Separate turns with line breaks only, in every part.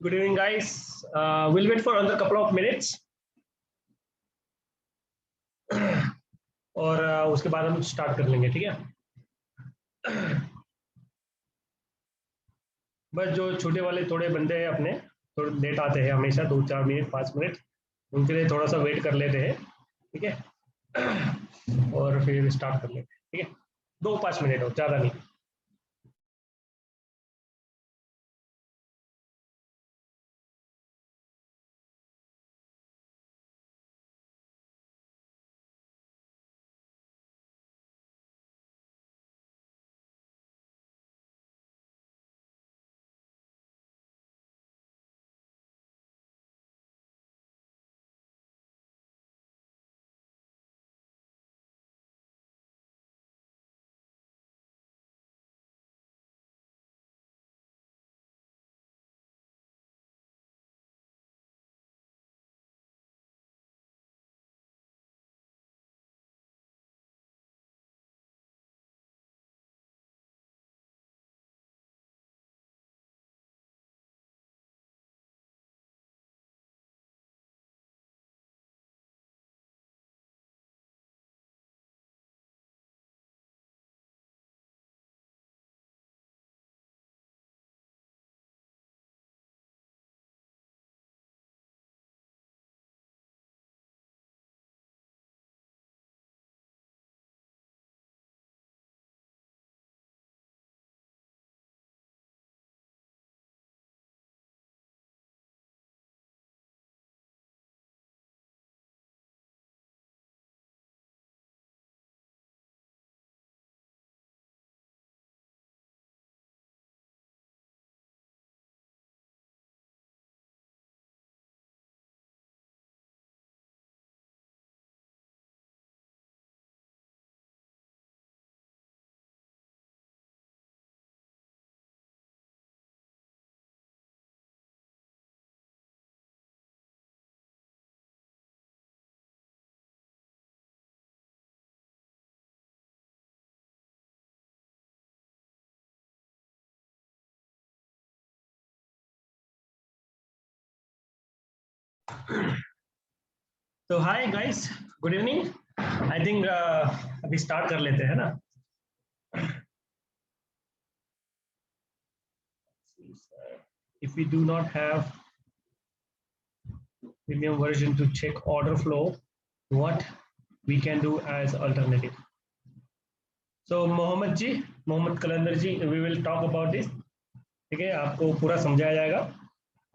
Good evening, guys. We'll wait for another couple of minutes और उसके बाद हम स्टार्ट कर लेंगे, ठीक है। बस जो छोटे वाले थोड़े बंदे हैं अपने थोड़े लेट आते हैं हमेशा 2-4 मिनट 5 मिनट उनके लिए थोड़ा सा वेट कर लेते हैं, ठीक है। और फिर स्टार्ट कर लेते हैं, ठीक है। 2-5 मिनट हो, ज़्यादा नहीं। तो hi guys, good evening. I think अभी स्टार्ट कर लेते हैं ना। If we do not have premium version to check order flow, what we can do as alternative. So Mohammad Qalandar ji, we will talk about this, ठीक है। आपको पूरा समझाया जाएगा।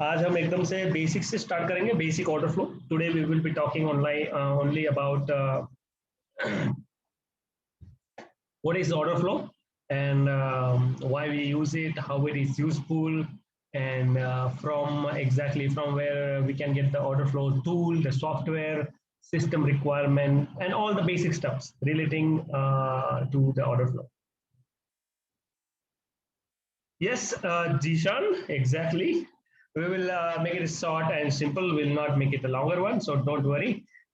आज हम एकदम से बेसिक से स्टार्ट करेंगे, basic order flow. Today we will be talking online only about what is order flow and why we use it, how it is useful, and from where we can get the order flow tool, the software, system requirement, and all the basic stuffs relating to the order flow. Yes, Jishan, exactly. We will make it short and simple. We'll not make it a longer one, so don't worry.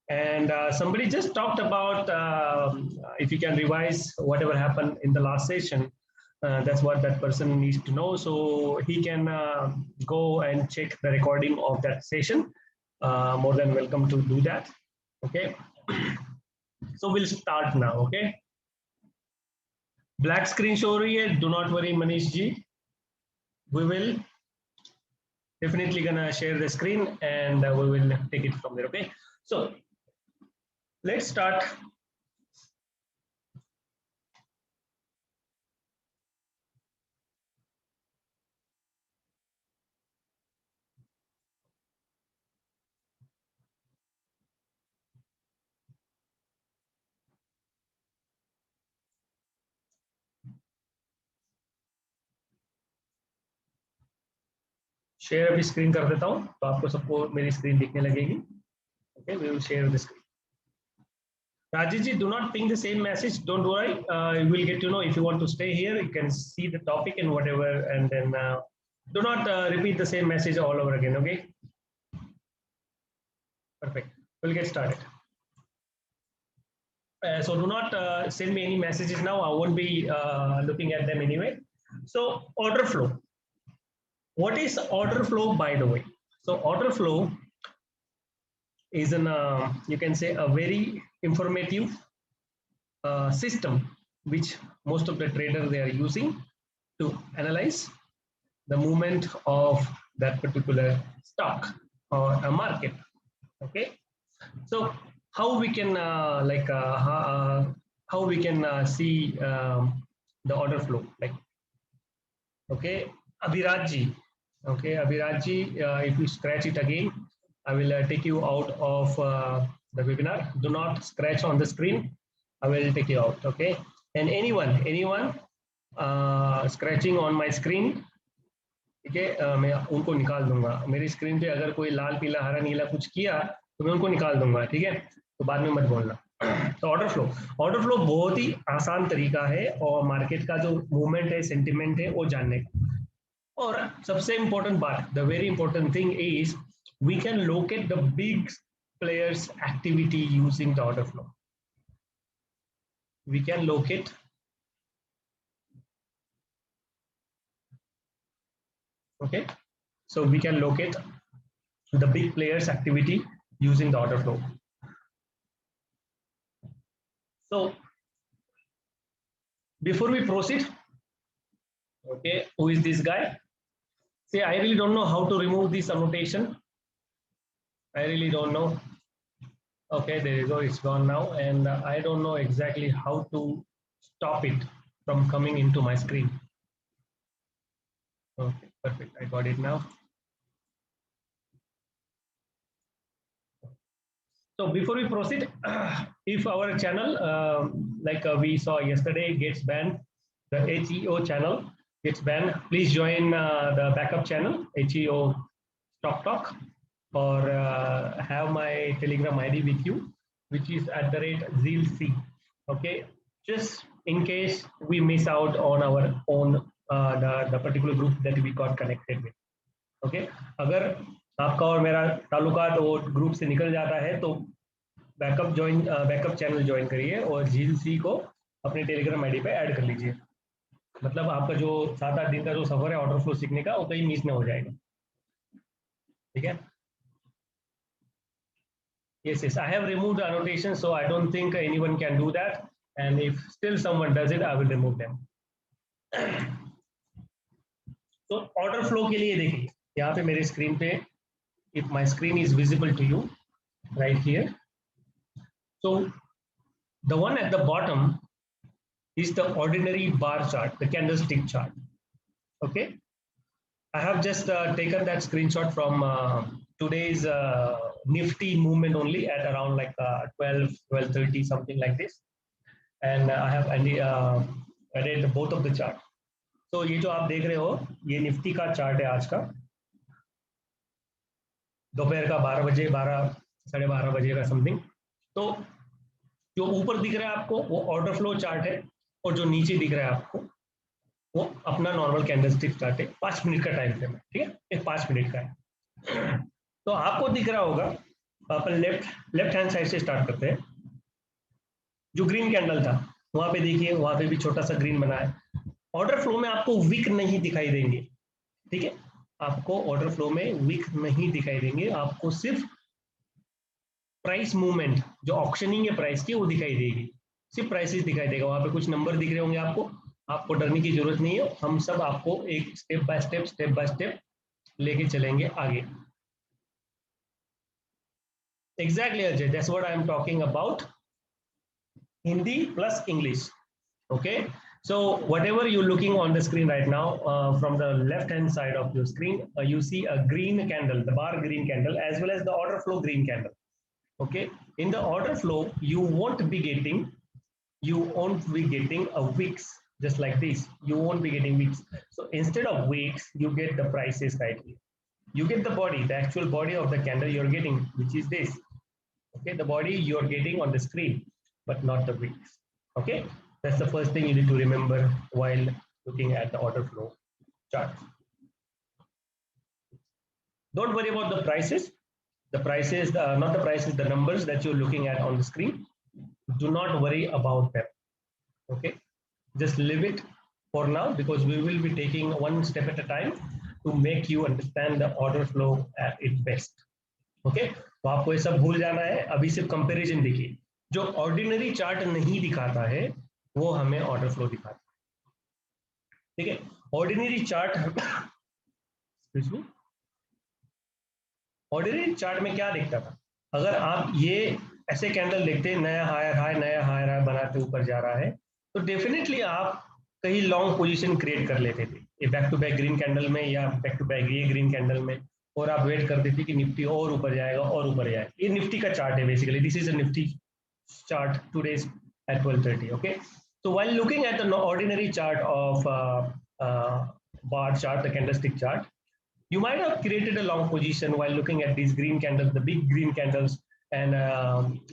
And somebody just talked about if you can revise whatever happened in the last session. That's what that person needs to know. So he can go and check the recording of that session. More than welcome to do that. Okay. So we'll start now. Okay. Black screen show रही है. Do not worry, Manish ji. We will definitely gonna share the screen and we will take it from there. Okay. So let's start. Share अभी screen कर देता हूँ तो आपको सबको मेरी स्क्रीन दिखने लगेगी. Okay, we will share the screen. Rajesh ji, do not ping the same message. Don't worry. You will get to know if you want to stay here. You can see the topic and whatever, and then do not repeat the same message all over again. Okay. Perfect. We'll get started. So do not send me any messages now. I won't be looking at them anyway. So order flow. What is order flow, by the way? So order flow is an you can say a very informative system which most of the traders they are using to analyze the movement of that particular stock or a market. Okay, so how we can how we can see the order flow, like, okay, Abhirajji. Okay, Abhirajji, if you scratch it again, I will take you out of the webinar. Do not scratch on the screen. I will take you out. Okay, and anyone scratching on my screen, ठीक है, मैं उनको निकाल दूंगा मेरी screen पे। अगर कोई लाल पीला हरा नीला कुछ किया तो मैं उनको निकाल दूंगा, ठीक है, तो बाद में मत बोलना। तो ऑर्डर फ्लो बहुत ही आसान तरीका है और मार्केट का जो मूवमेंट है, सेंटिमेंट है, वो जानने का। और सबसे इंपॉर्टेंट बात, the very important thing is we can locate the big players activity using the order flow. We can locate okay, so we can locate the big players activity using the order flow. So before we proceed, okay, who is this guy? See, I really don't know how to remove this annotation. I really don't know. Okay, there you go, it's gone now, and I don't know exactly how to stop it from coming into my screen. Okay, perfect, I got it now. So before we proceed, if our channel, we saw yesterday, gets banned, the HEO channel gets banned, please join the backup channel, HEO Stock Talk, or have my Telegram ID with you, which is @ZealC. Okay, just in case we miss out on our own the particular group that we got connected with. Okay, अगर आपका और मेरा ताल्लुकात वो group से निकल जाता है तो बैकअप चैनल ज्वाइन करिए और झील सी को अपने टेलीग्राम आईडी पे ऐड कर लीजिए। मतलब आपका जो 7-8 दिन का जो सफर है ऑर्डर फ्लो सीखने का, वो कहीं मिस ना हो जाएगा, ठीक है। Yes, I have removed the annotation, so I don't think anyone can do that, and if still someone does it, I will remove them. तो ऑर्डर फ्लो के लिए देखिए यहाँ पे मेरे स्क्रीन पे, if my screen is visible to you right here, so the one at the bottom is the ordinary bar chart, the candlestick chart. Okay, I have just taken that screenshot from today's Nifty movement only at around like 12:30, something like this, and I have added both of the chart. तो ये जो आप देख रहे हो ये Nifty का chart है आज का, दोपहर का 12 बजे, 12-12:30 बजे का समथिंग। तो जो ऊपर दिख रहा है आपको वो ऑर्डर फ्लो चार्ट है, और जो नीचे दिख रहा है आपको वो अपना नॉर्मल कैंडलस्टिक चार्ट है। 5 मिनट का टाइम फ्रेम है, ठीक है, एक 5 मिनट का है। तो आपको दिख रहा होगा, अपन लेफ्ट हैंड साइड से स्टार्ट करते हैं। जो ग्रीन कैंडल था वहां पे देखिए, वहां पे भी छोटा सा ग्रीन बना है। ऑर्डर फ्लो में आपको विक नहीं दिखाई देंगे, ठीक है, आपको ऑर्डर फ्लो में विक नहीं दिखाई देंगे, आपको सिर्फ प्राइस मूवमेंट जो ऑक्शनिंग है प्राइस की वो दिखाई देगी, सिर्फ प्राइसेस दिखाई देगा। वहां पे कुछ नंबर दिख रहे होंगे आपको डरने की जरूरत नहीं है, हम सब आपको एक स्टेप बाय स्टेप लेके चलेंगे आगे। Exactly, Ajay, that's what I'm talking about. Hindi plus English. Okay, so whatever you're looking on the screen right now, from the left hand side of your screen, you see a green candle, the bar green candle, as well as the order flow green candle. Okay, in the order flow you won't be getting a wicks just like this. You won't be getting wicks. So instead of wicks you get the prices right here. You get the body, the actual body of the candle you're getting, which is this. Okay, the body you're getting on the screen, but not the wicks. Okay, that's the first thing you need to remember while looking at the order flow chart. Don't worry about the prices. The prices, not the prices, the numbers that you're looking at on the screen. Do not worry about them. Okay, just leave it for now, because we will be taking one step at a time. to make you understand the order flow at its best. Okay, तो आपको ये सब भूल जाना है, अभी सिर्फ comparison देखिए। जो ऑर्डिनरी चार्ट नहीं दिखाता है वो हमें ऑर्डर फ्लो दिखाता है, ठीक है। ऑर्डिनरी चार्ट ऑर्डिनरी चार्ट में क्या दिखता था, अगर आप ये ऐसे कैंडल देखते, नया हायर हाई नया हायर हाई बनाते ऊपर जा रहा है, तो डेफिनेटली आप कहीं लॉन्ग पोजीशन क्रिएट कर लेते थे, ये back to back green candle में या बैक टू बैक ये ग्रीन कैंडल में, और आप वेट करते थे कि निफ्टी और ऊपर जाएगा और ऊपर जाएगा। ये निफ्टी का चार्ट है basically, this is a Nifty chart today's at 12:30. Okay, so while looking at the ordinary chart of bar chart, the candlestick chart, you might have created a long position while looking at these green candles, the big green candles, and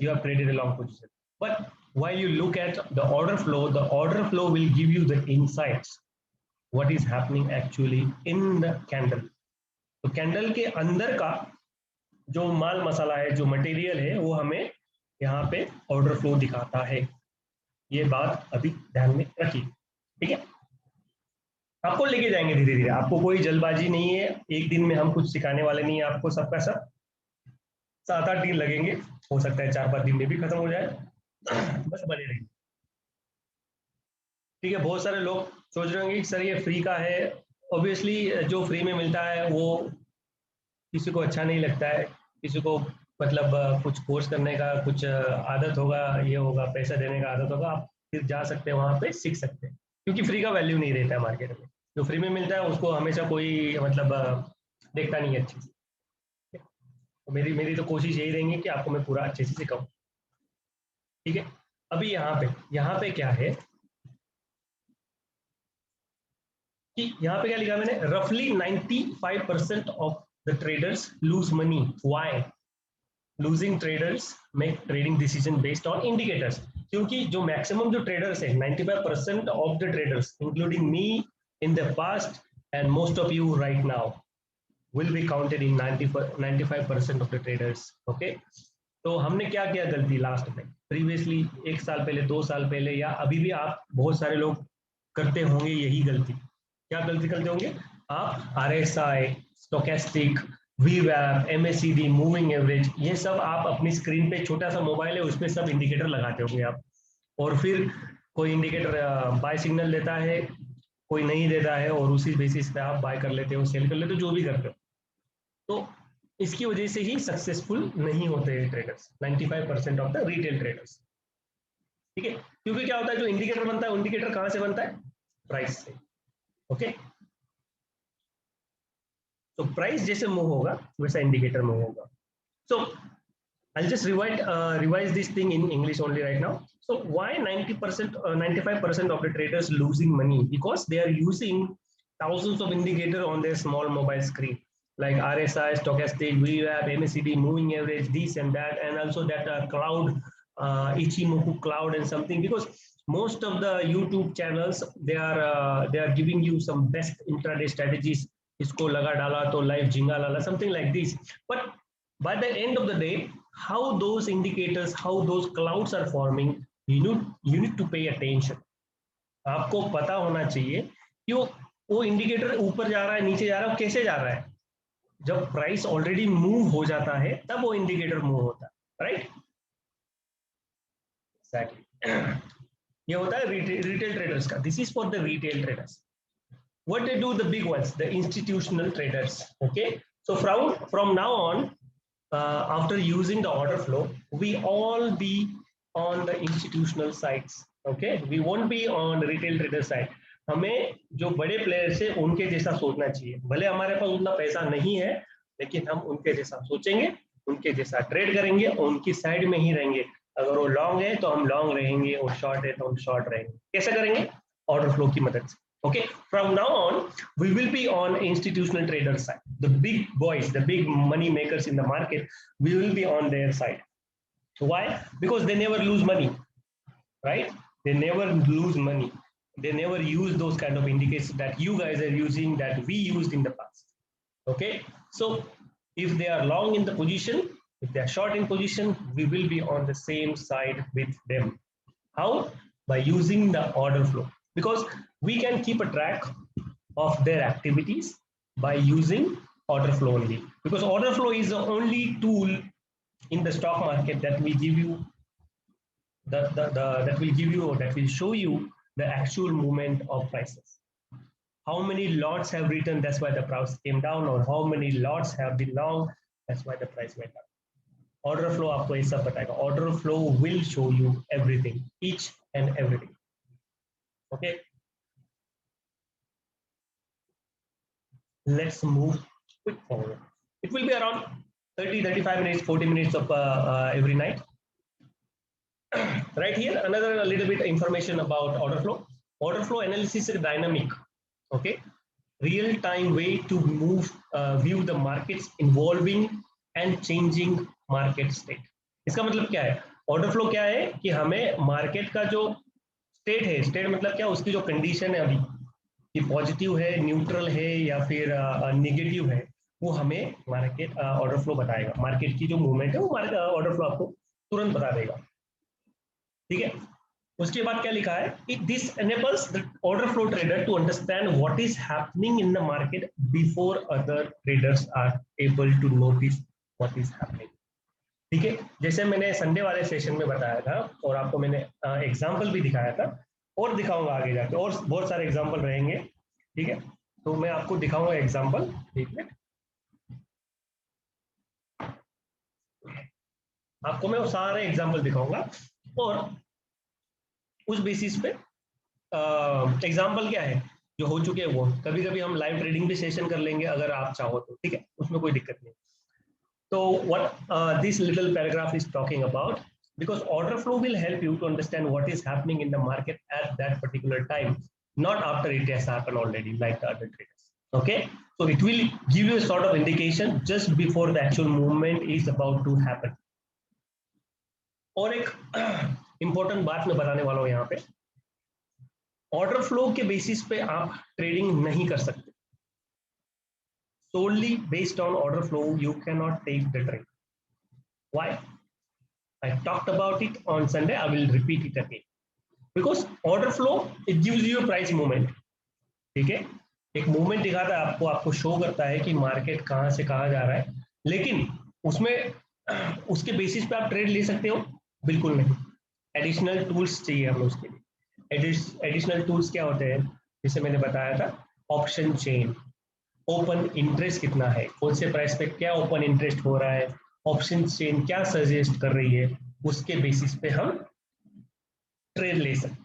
you have created a long position. But while you look at the order flow will give you the insights what is happening actually in the candle. तो candle के अंदर का जो माल मसाला है, जो material है, वो हमें यहाँ पे ऑर्डर फ्लो दिखाता है। ये बात अभी ध्यान में रखिए, ठीक है। आपको लेके जाएंगे धीरे धीरे, आपको कोई जल्दबाजी नहीं है, एक दिन में हम कुछ सिखाने वाले नहीं है आपको, सबका सब 7-8 दिन लगेंगे, हो सकता है 4-5 दिन में भी खत्म हो जाए, बस बने रहिए, ठीक है। बहुत सारे लोग सोच रहे होंगे सर ये फ्री का है, ऑब्वियसली जो फ्री में मिलता है वो किसी को अच्छा नहीं लगता है, किसी को मतलब कुछ कोर्स करने का कुछ आदत होगा, ये होगा, पैसा देने का आदत होगा, आप फिर जा सकते हैं वहाँ पे सीख सकते हैं, क्योंकि फ्री का वैल्यू नहीं रहता है मार्केट में। जो फ्री में मिलता है उसको हमेशा कोई मतलब देखता नहीं है अच्छे से। तो मेरी तो कोशिश यही रहेंगी कि आपको मैं पूरा अच्छे से सिखाऊं, ठीक है। अभी यहाँ पे क्या है कि यहाँ पे क्या लिखा मैंने, रफली 95% of the traders lose money. Why? Losing traders make trading decision based on indicators, क्योंकि जो मैक्सिमम जो ट्रेडर्स है 95% of the traders including me in the past and most of you right now will be counted in 95% of the traders. Okay, तो हमने क्या किया गलती last में, प्रीवियसली 1 साल पहले, 2 साल पहले, या अभी भी आप बहुत सारे लोग करते होंगे यही गलती। क्या गलती करते होंगे आप? RSI, stochastic, VWAP, MACD, moving average, ये सब आप अपनी स्क्रीन पे, छोटा सा मोबाइल है उसमें सब इंडिकेटर लगाते होंगे आप, और फिर कोई इंडिकेटर बाय सिग्नल देता है, कोई नहीं देता है, और उसी बेसिस पे आप बाय कर लेते हो, सेल कर लेते हो, जो भी करते हो। तो इसकी वजह से ही सक्सेसफुल नहीं होते traders, 95% of the retail traders, ठीक है। क्योंकि क्या होता है, जो इंडिकेटर बनता है, इंडिकेटर कहां से बनता है? प्राइस से। ओके, तो प्राइस जैसे मूव होगा वैसा इंडिकेटर मूव होगा। सो I'll just revise this thing in English only right now. So why 90%, 95% of the traders losing money? Because they are using thousands of indicator on their small mobile screen, like RSI, stochastic, VWAP, MACD, moving average, this and that, and also that cloud, Ichimoku cloud and something. Because most of the YouTube channels, they are giving you some best intraday strategies. इसको लगा डाला तो live झिंगा लाला, something like this. But by the end of the day, how those indicators, how those clouds are forming, you need to pay attention. आपको पता होना चाहिए कि वो इंडिकेटर ऊपर जा रहा है, नीचे जा रहा है, कैसे जा रहा है। जब प्राइस ऑलरेडी मूव हो जाता है तब वो इंडिकेटर मूव होता है, राइट? एग्जैक्टली, ये होता है रिटेल ट्रेडर्स का। This is for the retail traders. What they do, the big ones, the institutional traders. Okay, so from now on, after using the order flow, we all be on the institutional sides. Okay, we won't be on the retail trader side. हमें जो बड़े players है उनके जैसा सोचना चाहिए। भले हमारे पास उतना पैसा नहीं है, लेकिन हम उनके जैसा सोचेंगे, उनके जैसा ट्रेड करेंगे, और उनकी साइड में ही रहेंगे। अगर वो लॉन्ग है तो हम लॉन्ग रहेंगे, और शॉर्ट है तो हम शॉर्ट रहेंगे। कैसे करेंगे? ऑर्डर फ्लो की मदद से। Okay, from now on, we will be on institutional trader side. The big boys, the big money makers in the market, we will be on their side. Why? Because they never lose money, right? They never lose money. They never use those kind of indicators that you guys are using, that we used in the past. Okay, so if they are long in the position, if they are short in position, we will be on the same side with them. How? By using the order flow. Because we can keep a track of their activities, by using order flow only, because order flow is the only tool in the stock market that will give you that will give you or that will show you the actual movement of prices. How many lots have written, that's why the price came down, or how many lots have been long, that's why the price went up. Order flow आपको ये सब बताएगा. Order flow will show you everything, each and everything. Okay. Let's move quick forward. It will be around 30-35 minutes, 40 minutes of every night. Right here, another little bit information about order flow. Order flow analysis is dynamic. Okay, real-time way to move, view the markets involving and changing market state. इसका मतलब क्या है? Order flow क्या है कि हमें market का जो state है, state मतलब क्या, उसकी जो condition है अभी, कि पॉजिटिव है, न्यूट्रल है या फिर नेगेटिव है, वो हमें मार्केट ऑर्डर फ्लो बताएगा. मार्केट की जो मूवमेंट है वो मार्केट ऑर्डर फ्लो आपको तुरंत बता देगा. ठीक है. उसके बाद क्या लिखा है कि this enables the order flow trader to understand what is happening in the market before other traders are able to notice what is happening. ठीक है. जैसे मैंने संडे वाले सेशन में बताया था और आपको मैंने एग्जांपल भी दिखाया था और दिखाऊंगा आगे जाके, और बहुत सारे एग्जांपल रहेंगे. ठीक है. तो मैं आपको दिखाऊंगा एग्जांपल. एक मिनट, आपको मैं वो सारे एग्जांपल दिखाऊंगा और उस बेसिस पे एग्जांपल क्या है जो हो चुके हैं वो. कभी कभी हम लाइव ट्रेडिंग भी सेशन कर लेंगे अगर आप चाहो तो. ठीक है, उसमें कोई दिक्कत नहीं. तो what this little paragraph is talking about, because order flow will help you to understand what is happening in the market at that particular time, not after it has happened already like the other traders. Okay, so it will give you a sort of indication just before the actual movement is about to happen. और एक important बात मैं बताने वाला हूँ यहाँ पे, order flow के बेसिस पे आप ट्रेडिंग नहीं कर सकते. Solely based on order flow, you cannot take the trade. Why? I talked about it on Sunday. I will repeat it again. Because order flow, it gives you a price movement. ठीक है, एक movement दिखाता है आपको, आपको show करता है कि मार्केट कहाँ से कहाँ जा रहा है, लेकिन उसमें उसके बेसिस पे आप ट्रेड ले सकते हो? बिल्कुल नहीं. एडिशनल टूल्स चाहिए हमें उसके लिए. एडिशनल टूल्स क्या होते हैं? जैसे मैंने बताया था, ऑप्शन चेन, ओपन इंटरेस्ट कितना है, कौन से प्राइस पे क्या ओपन इंटरेस्ट हो रहा है, ऑप्शन चेन क्या सजेस्ट कर रही है, उसके बेसिस पे हम ट्रेड ले सकते.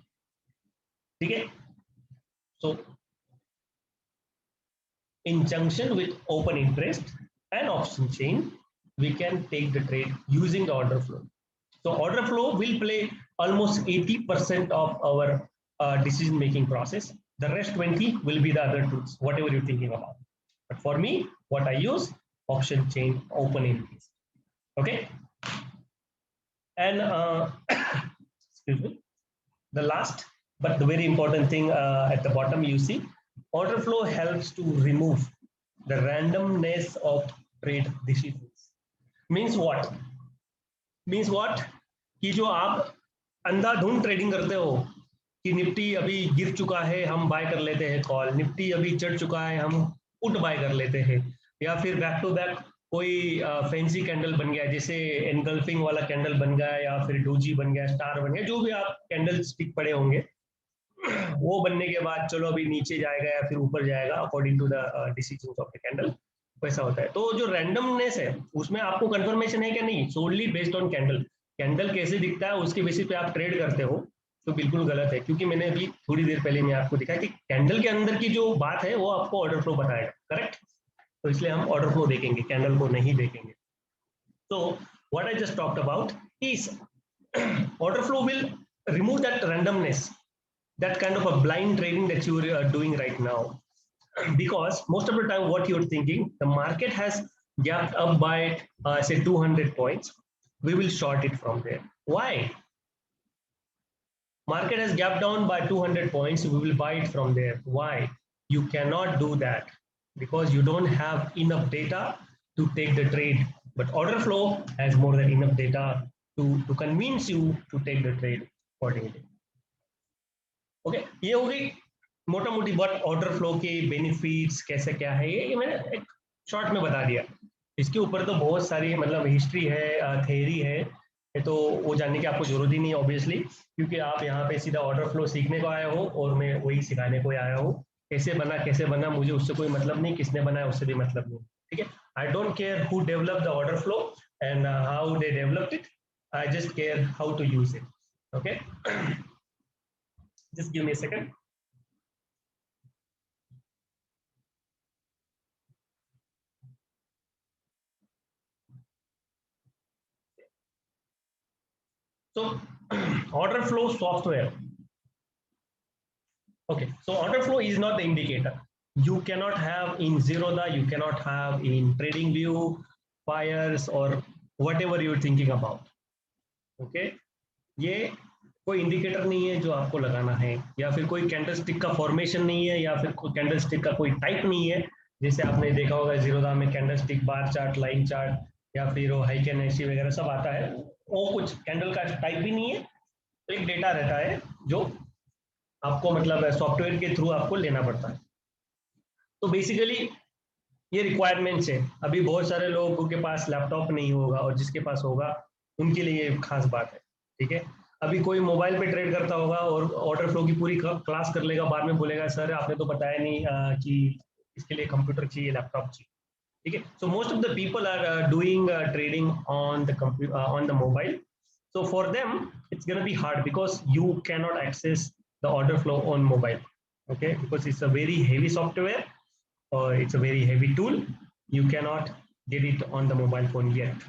ठीक है. सो in junction with open interest and option chain, we can take the trade using the order flow. So order flow will play almost 80% of our decision making process. The rest 20 will be the other tools, whatever you're thinking about. But for me, what I use, option chain, open interest. Okay. And excuse me, the last but the very important thing at the bottom, you see, order flow helps to remove the randomness of trade decisions. Means what? Means what? कि जो आप अंधाधुंध trading करते हो कि Nifty अभी गिर चुका है हम बाय कर लेते हैं कॉल, निफ्टी अभी चढ़ चुका है हम पुट बाय कर लेते हैं, या फिर बैक टू बैक कोई फैंसी कैंडल बन गया, जैसे एनगल्फिंग वाला कैंडल बन गया, या फिर डोजी बन गया, स्टार बन गया, जो भी आप कैंडल स्टिक पड़े होंगे, वो बनने के बाद चलो अभी नीचे जाएगा या फिर ऊपर जाएगा according to the decisions of the candle. वैसा होता है. तो जो रैंडमनेस है उसमें आपको कंफर्मेशन है क्या? नहीं. सोनली बेस्ड ऑन कैंडल, कैंडल कैसे दिखता है उसके बेसिस पे आप ट्रेड करते हो, तो बिल्कुल गलत है. क्योंकि मैंने अभी थोड़ी देर पहले मैं आपको दिखाया कि कैंडल के अंदर की जो बात है वो आपको ऑर्डर फ्लो बताएगा. करेक्ट. तो इसलिए हम ऑर्डर फ्लो देखेंगे, कैंडल को नहीं देखेंगे. तो what I just talked about is order flow will remove that randomness, that kind of a blind trading that you are doing right now, because most of the time what you're thinking, the market has gapped up by say 200 points, we will short it from there. Why? Market has gapped down by 200 points, we will buy it from there. Why? You cannot do that because you don't have enough data to take the trade, but order flow has more than enough data to convince you to take the trade accordingly. Okay, ये हो गई मोटा मोटी बहुत order flow के benefits कैसे क्या है ये मैंने एक शॉर्ट में बता दिया। इसके ऊपर तो बहुत सारी मतलब हिस्ट्री है, थेरी है, ये तो वो जानने की आपको जरूरत ही नहीं है ऑब्वियसली, क्योंकि आप यहाँ पे सीधा ऑर्डर फ्लो सीखने को आए हो और मैं वही सिखाने को आया हूँ। कैसे बना मुझे उससे कोई मतलब नहीं, किसने बनाया उससे भी मतलब नहीं। ठीक है, I don't care who develop the order flow and how they developed it, I just care how to use it. Okay, just give me a second. So order flow software. Okay, so order flow is not the indicator. You cannot have in Zerodha, you cannot have in TradingView, Fires or whatever you're thinking about. Okay, ये कोई indicator नहीं है जो आपको लगाना है, या फिर कोई कैंडल स्टिक का फॉर्मेशन नहीं है, या फिर कोई कैंडल स्टिक का कोई टाइप नहीं है। जैसे आपने देखा होगा जीरोधा में candle stick, bar chart, line chart, या फिर वो हाई कैन ऐसी वगैरह सब आता है। वो कुछ कैंडल का टाइप भी नहीं है, एक डेटा रहता है जो आपको मतलब सॉफ्टवेयर के थ्रू आपको लेना पड़ता है। तो बेसिकली ये रिक्वायरमेंट्स है। अभी बहुत सारे लोगों के पास लैपटॉप नहीं होगा, और जिसके पास होगा उनके लिए ये खास बात है। ठीक है, अभी कोई मोबाइल पे ट्रेड करता होगा और ऑर्डर फ्लो की पूरी क्लास कर लेगा, बाद में बोलेगा सर आपने तो बताया नहीं कि इसके लिए कंप्यूटर चाहिए, लैपटॉप चाहिए। ठीक है, so most of the people are doing trading on the computer, on the mobile. So for them, it's going to be hard because you cannot access the order flow on mobile. Okay, because it's a very heavy software or it's a very heavy tool. You cannot get it on the mobile phone yet.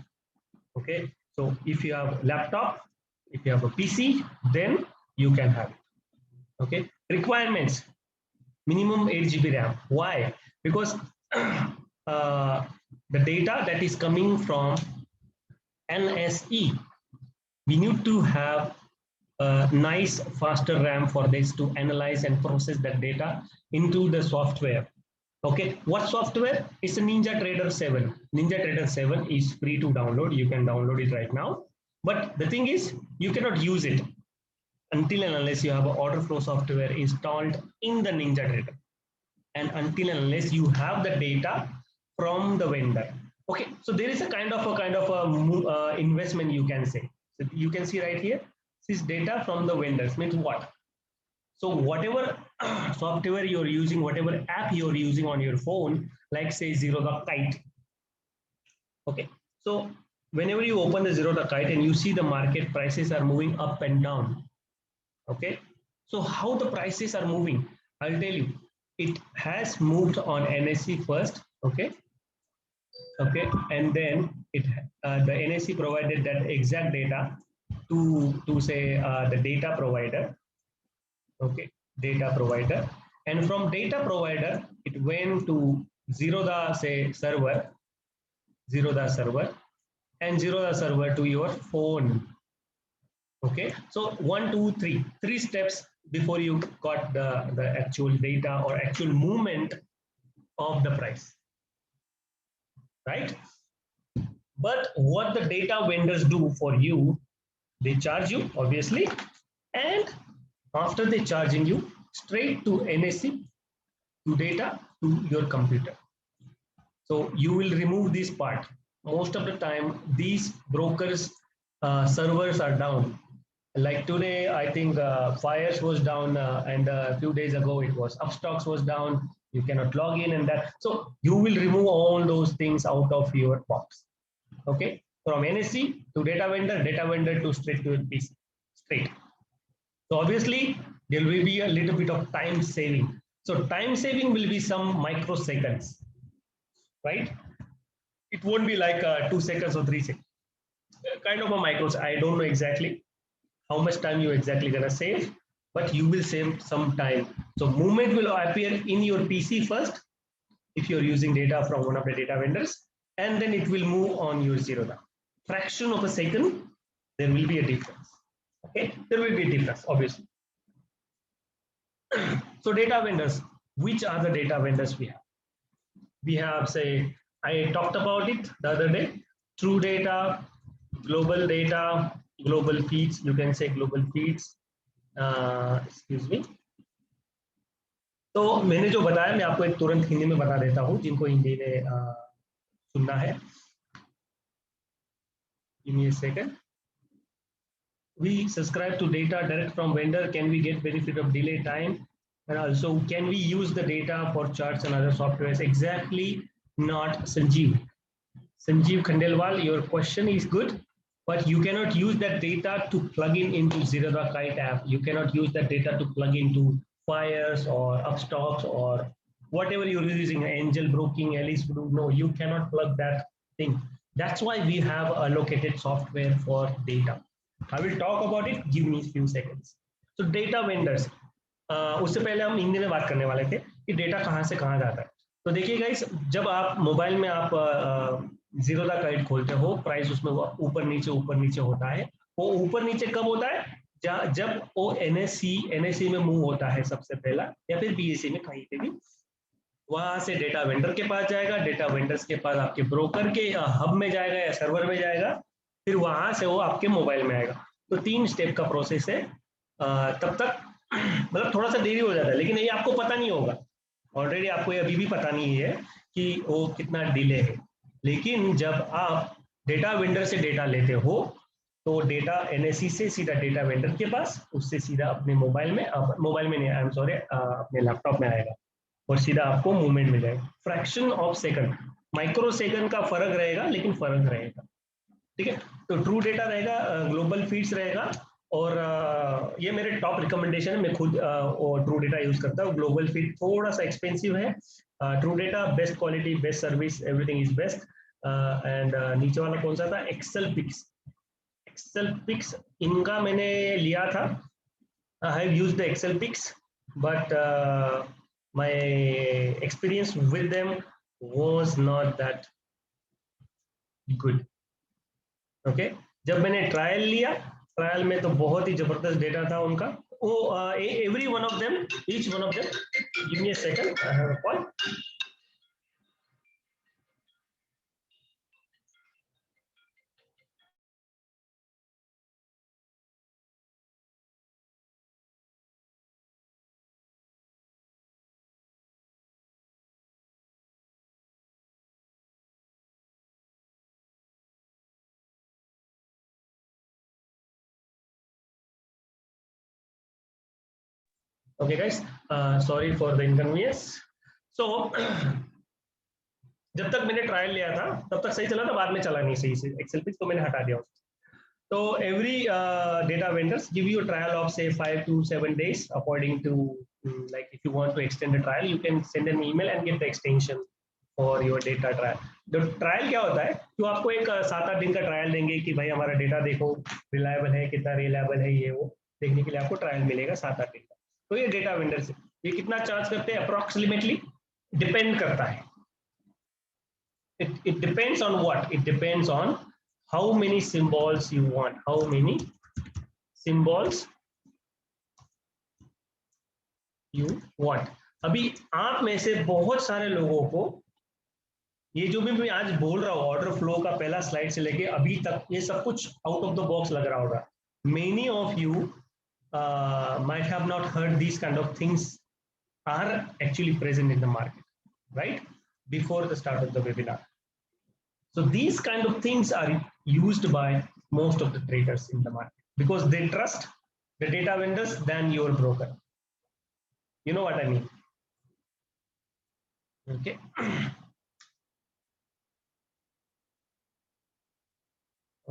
Okay, so if you have laptop, if you have a PC, then you can have it. Okay, requirements: minimum 8 GB RAM. Why? Because the data that is coming from NSE, we need to have a nice faster RAM for this to analyze and process that data into the software. Okay, what software? It's a Ninja Trader 7. Ninja Trader 7 is free to download. You can download it right now. But the thing is, you cannot use it until and unless you have an order flow software installed in the Ninja Trader, and until and unless you have the data from the vendor. Okay, so there is a kind of a investment, you can say. So you can see right here, this data from the vendors means what? So whatever software you're using, whatever app you're using on your phone, like say Zerodha-Kite. Okay, so whenever you open the Zerodha-Kite and you see the market prices are moving up and down. Okay, so how the prices are moving, I'll tell you. It has moved on NSE first. Okay, and then the NSE provided that exact data to say the data provider. Okay, data provider, and from data provider it went to Zerodha server, and Zerodha server to your phone. Okay, so 3 steps before you got the actual data or actual movement of the price, right? But what the data vendors do for you, they charge you obviously, and after they charging you, straight to NSE, to data, to your computer. So you will remove this part. Most of the time these brokers servers are down. Like today I think Fires was down, and a few days ago it was Upstocks was down. You cannot log in and that, so you will remove all those things out of your box. Okay, from NSE to data vendor to straight to PC, straight. So obviously there will be a little bit of time saving. So time saving will be some microseconds, right? It won't be like 2 seconds or 3 seconds. Kind of a micros. I don't know exactly how much time you exactly gonna save, but you will save some time. So movement will appear in your PC first if you're using data from one of the data vendors, and then it will move on your Zerodha. Fraction of a second, there will be a difference. Okay, there will be a difference, obviously. So data vendors, which are the data vendors we have? We have, say, I talked about it the other day, True Data, Global Data, Global Feeds, you can say Global Feeds, excuse me. तो मैंने जो बताया मैं आपको एक तुरंत हिंदी में बता देता हूँ जिनको हिंदी में सुनना है. Give me a second. We subscribe to data direct from vendor. Can we get benefit of delay time? And also, can we use the data for charts and other softwares? Exactly not, Sanjeev. Sanjeev Khandelwal, your question is good, but you cannot use that data to plug in into Zerodha Kite app. You cannot use that data to plug into Fires or Upstocks or whatever you're using, Angel Broking, Alice Blue. No, you cannot plug that thing. That's why we have allocated software for data. I will talk about it. Give me a few seconds. So data vendors. उससे पहले हम हिंदी में बात करने वाले थे कि data कहाँ से कहाँ जाता है. तो देखिए गाइस, जब आप मोबाइल में आप जीरोधा काइट खोलते हो, प्राइस उसमें ऊपर नीचे होता है. वो ऊपर नीचे कब होता है? जब वो एनएससी में मूव होता है सबसे पहला, या फिर बीएससी में कहीं पे भी. वहां से डेटा वेंडर के पास जाएगा, डेटा वेंडर्स के पास आपके ब्रोकर के हब में जाएगा या सर्वर में जाएगा, फिर वहां से वो आपके मोबाइल में आएगा. तो 3 स्टेप का प्रोसेस है. तब तक मतलब थोड़ा सा देरी हो जाता है, लेकिन ये आपको पता नहीं होगा. ऑलरेडी आपको ये अभी भी पता नहीं है कि वो कितना डिले है. लेकिन जब आप डेटा वेंडर से डेटा लेते हो तो डेटा एनएससी से सीधा डेटा वेंडर के पास, उससे सीधा अपने मोबाइल में नहीं, आई एम सॉरी, अपने लैपटॉप में आएगा और सीधा आपको मूवमेंट मिल जाएगा. Fraction of second, micro second का फर्क रहेगा, लेकिन फर्क रहेगा. ठीक है. तो ट्रू डेटा रहेगा, ग्लोबल फीड्स रहेगा, और ये मेरे टॉप रिकमेंडेशन है. मैं खुद ट्रू डेटा यूज करता हूँ. ग्लोबल फीड थोड़ा सा एक्सपेंसिव है. True data best quality, best service, everything is best. And नीचे वाला कौन सा था? एक्सेल पिक्स इनका मैंने लिया था. I have used the Excel pics, but my experience with them was not that good. Okay, जब मैंने ट्रायल लिया, ट्रायल में तो बहुत ही जबरदस्त डेटा था उनका. वो every one of them, each one of them. Give me a second, I have a call. Okay guys, sorry for the inconvenience. So जब तक मैंने ट्रायल लिया था तब तक सही चला था, बाद में चला नहीं सही से. एक्सेल पिक्स तो मैंने हटा दिया. So every data vendors give you a trial of say 5 to 7 days according to like if you want to extend the trial, you can send an email and get the extension for your data trial. जो trial क्या होता है, तो आपको एक 7-8 दिन का trial देंगे कि भाई हमारा डेटा देखो रिलायबल है, कितना रिलायबल है, ये वो देखने के लिए आपको ट्रायल मिलेगा 7-8 दिन का. तो ये डेटा वेंडर से ये कितना चार्ज करते हैं अप्रोक्सीमेटली डिपेंड करता है. It depends on what? It depends on how many symbols you want. How many symbols you want. अभी आप में से बहुत सारे लोगों को ये जो भी मैं आज बोल रहा हूँ ऑर्डर फ्लो का पहला स्लाइड से लेके अभी तक ये सब कुछ आउट ऑफ द बॉक्स लग रहा होगा. Many of you might have not heard these kind of things are actually present in the market, right? Before the start of the webinar. So these kind of things are used by most of the traders in the market because they trust the data vendors than your broker. You know what I mean? Okay.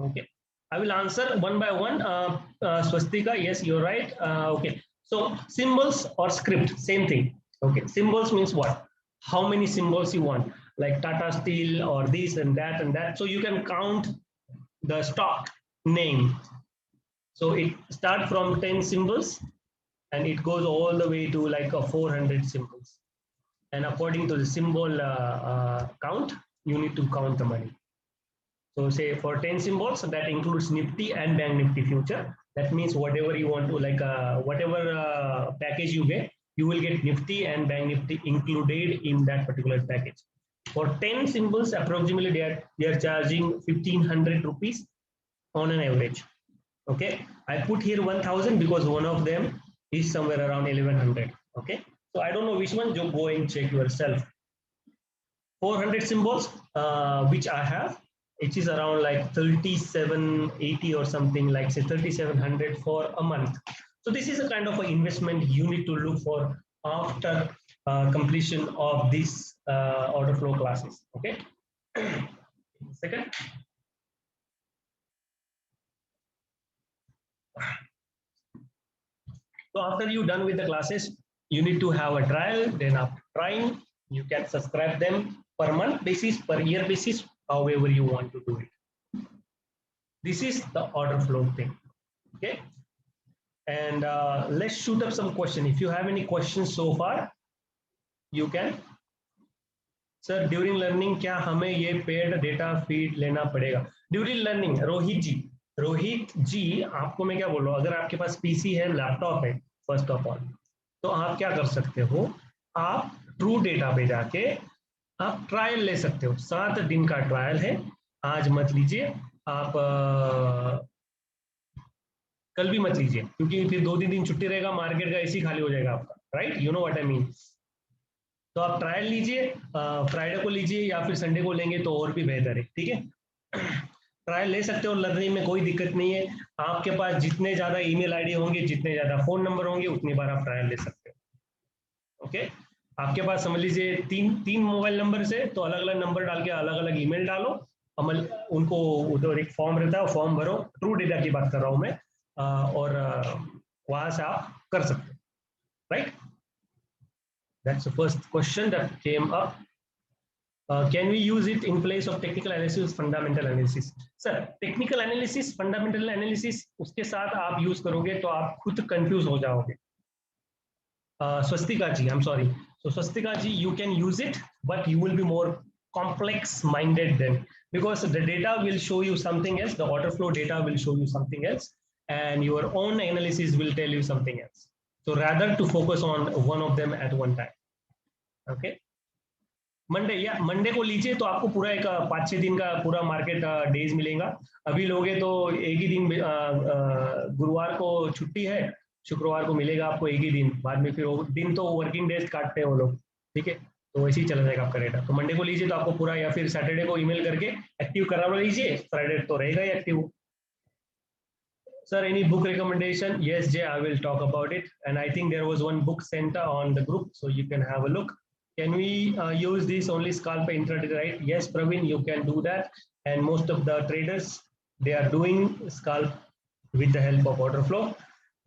Okay. I will answer one by one. Swastika, yes, you're right. Okay. So symbols or script, same thing. Okay. Symbols means what? How many symbols you want? Like Tata Steel or this and that and that. So you can count the stock name. So it starts from 10 symbols and it goes all the way to like 400 symbols. And according to the symbol count, you need to count the money. So say for 10 symbols, that includes Nifty and Bank Nifty future. That means whatever you want to like whatever package you get, you will get Nifty and Bank Nifty included in that particular package. For 10 symbols, approximately they are charging 1500 rupees on an average. Okay, I put here 1000 because one of them is somewhere around 1100. Okay, So I don't know which one, you go and check yourself. 400 symbols, which I have, it is around like 3780 or something, like say 3700 for a month. So this is a kind of an investment you need to look for after completion of these order flow classes. Okay. Second. So after you're done with the classes, you need to have a trial. Then after trying, you can subscribe them per month basis, per year basis, however you want to do it. This is the order flow thing. Okay. And let's shoot up some questions. If you have any questions so far, you can. Sir during learning क्या हमें ये paid data feed लेना पड़ेगा? During learning Rohit जी आपको मैं क्या बोल रहा हूँ, अगर आपके पास पीसी है, लैपटॉप है, फर्स्ट ऑफ ऑल, तो आप क्या कर सकते हो, आप ट्रू डेटा पे जाके आप ट्रायल ले सकते हो। 7 दिन का ट्रायल है, आज मत लीजिए, आप कल भी मत लीजिए, क्योंकि फिर 2-3 दिन छुट्टी रहेगा, मार्केट का एसी खाली हो जाएगा आपका, right? You know what I mean. तो आप ट्रायल लीजिए, फ्राइडे को लीजिए या फिर संडे को लेंगे तो और भी बेहतर है, ठीक है? ट्रायल ले सकते हो, लर्निंग में कोई दिक्कत नहीं है। आपके पास जितने ज्यादा ईमेल आईडी होंगे, जितने ज्यादा फोन नंबर होंगे, उतनी बार आप ट्रायल ले सकते हो। ओके, आपके पास समझ लीजिए तीन मोबाइल नंबर से, तो अलग अलग नंबर डाल के अलग अलग ईमेल डालो, अमल उनको उधर एक फॉर्म रहता है, फॉर्म भरो, ट्रू डेटा की बात कर रहा हूं मैं, और वहां से आप कर सकते हो, right? That's the first question that came up. Can we use it in place of technical analysis, fundamental analysis? Sir, technical analysis, fundamental analysis, उसके साथ आप यूज करोगे तो आप खुद कंफ्यूज हो जाओगे। Swastika ji, I'm sorry. So Swastika ji, you can use it, but you will be more complex minded then, because the data will show you something else, the order flow data will show you something else, and your own analysis will tell you something else. So rather to focus on one of them at one time. Okay, Monday को लीजिए तो आपको पूरा एक 5-6 दिन का पूरा market days मिलेगा। अभी लोगे तो एक ही दिन, गुरुवार को छुट्टी है, शुक्रवार को मिलेगा आपको एक ही दिन, बाद में फिर दिन तो वर्किंग डेज काटते हैं वो लोग, ठीक है? तो वैसे ही चला जाएगा आपका डेटा। तो मंडे को लीजिए तो आपको पूरा, या फिर सैटरडे को ईमेल करके एक्टिव करा लीजिए, फ्राइडे तो रहेगा ही active. Sir, any book recommendation? Yes, Jay, I will talk about it. And I think there was one book center on the group, so you can have a look. Can we use this only scalper intraday, right? Yes, Praveen, you can do that. And most of the traders, they are doing scalp with the help of order flow.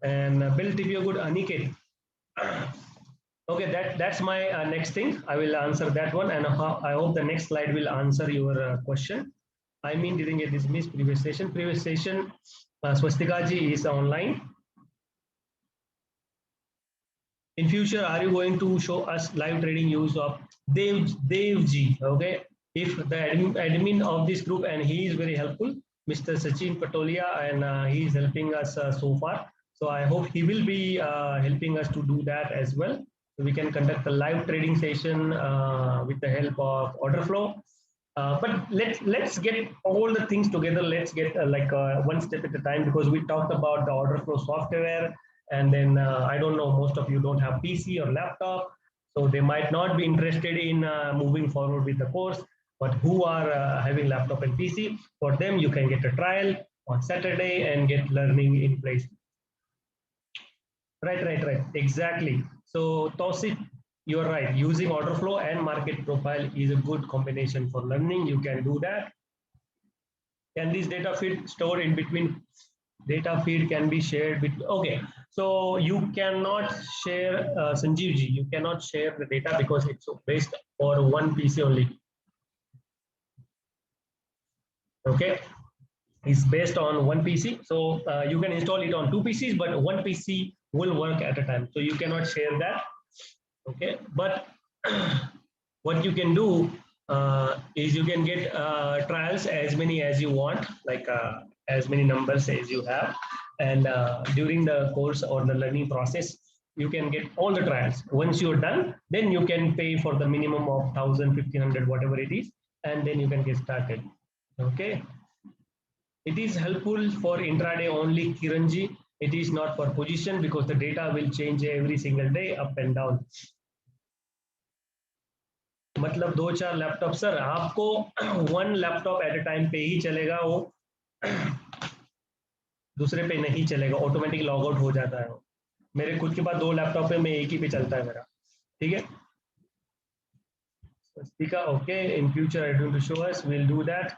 And Bill, if you're good, Aniket. Okay, that's my next thing. I will answer that one. And I hope the next slide will answer your question. I mean, didn't get dismissed previous session. Previous session, Swastika ji is online. In future, are you going to show us live trading use of Dev ji? Okay, if the admin of this group, and he is very helpful, Mr. Sachin Patolia, and he is helping us so far. So I hope he will be helping us to do that as well. So we can conduct a live trading session with the help of order flow. But let's get all the things together. Let's get one step at a time, because we talked about the order flow software, and then I don't know, most of you don't have PC or laptop, so they might not be interested in moving forward with the course. But who are having laptop and PC, for them you can get a trial on Saturday and get learning in place. Right, exactly. So Tausif, you're right, using order flow and market profile is a good combination for learning. You can do that. Can this data feed stored in between? Data feed can be shared with, okay, so you cannot share, Sanjeev ji, you cannot share the data because it's based on one PC only. Okay, it's based on one PC, so you can install it on 2 PCs, but one PC will work at a time, so you cannot share that. Okay, but what you can do is you can get trials as many as you want, like as many numbers as you have, and during the course or the learning process, you can get all the trials. Once you're done, then you can pay for the minimum of 1,000, 1,500, whatever it is, and then you can get started. Okay, it is helpful for intraday only, Kiranji. It is not for position, because the data will change every single day, up and down. मतलब 2-4 laptop sir, आपको 1 laptop eight ए time पे ही चलेगा, वो दूसरे पे नहीं चलेगा, automatic log out हो जाता है वो। मेरे खुद के पास 2 लैपटॉप है, मैं एक ही पे चलता है मेरा। ठीक है, Swastika, okay, in future are going to show us, we'll do that.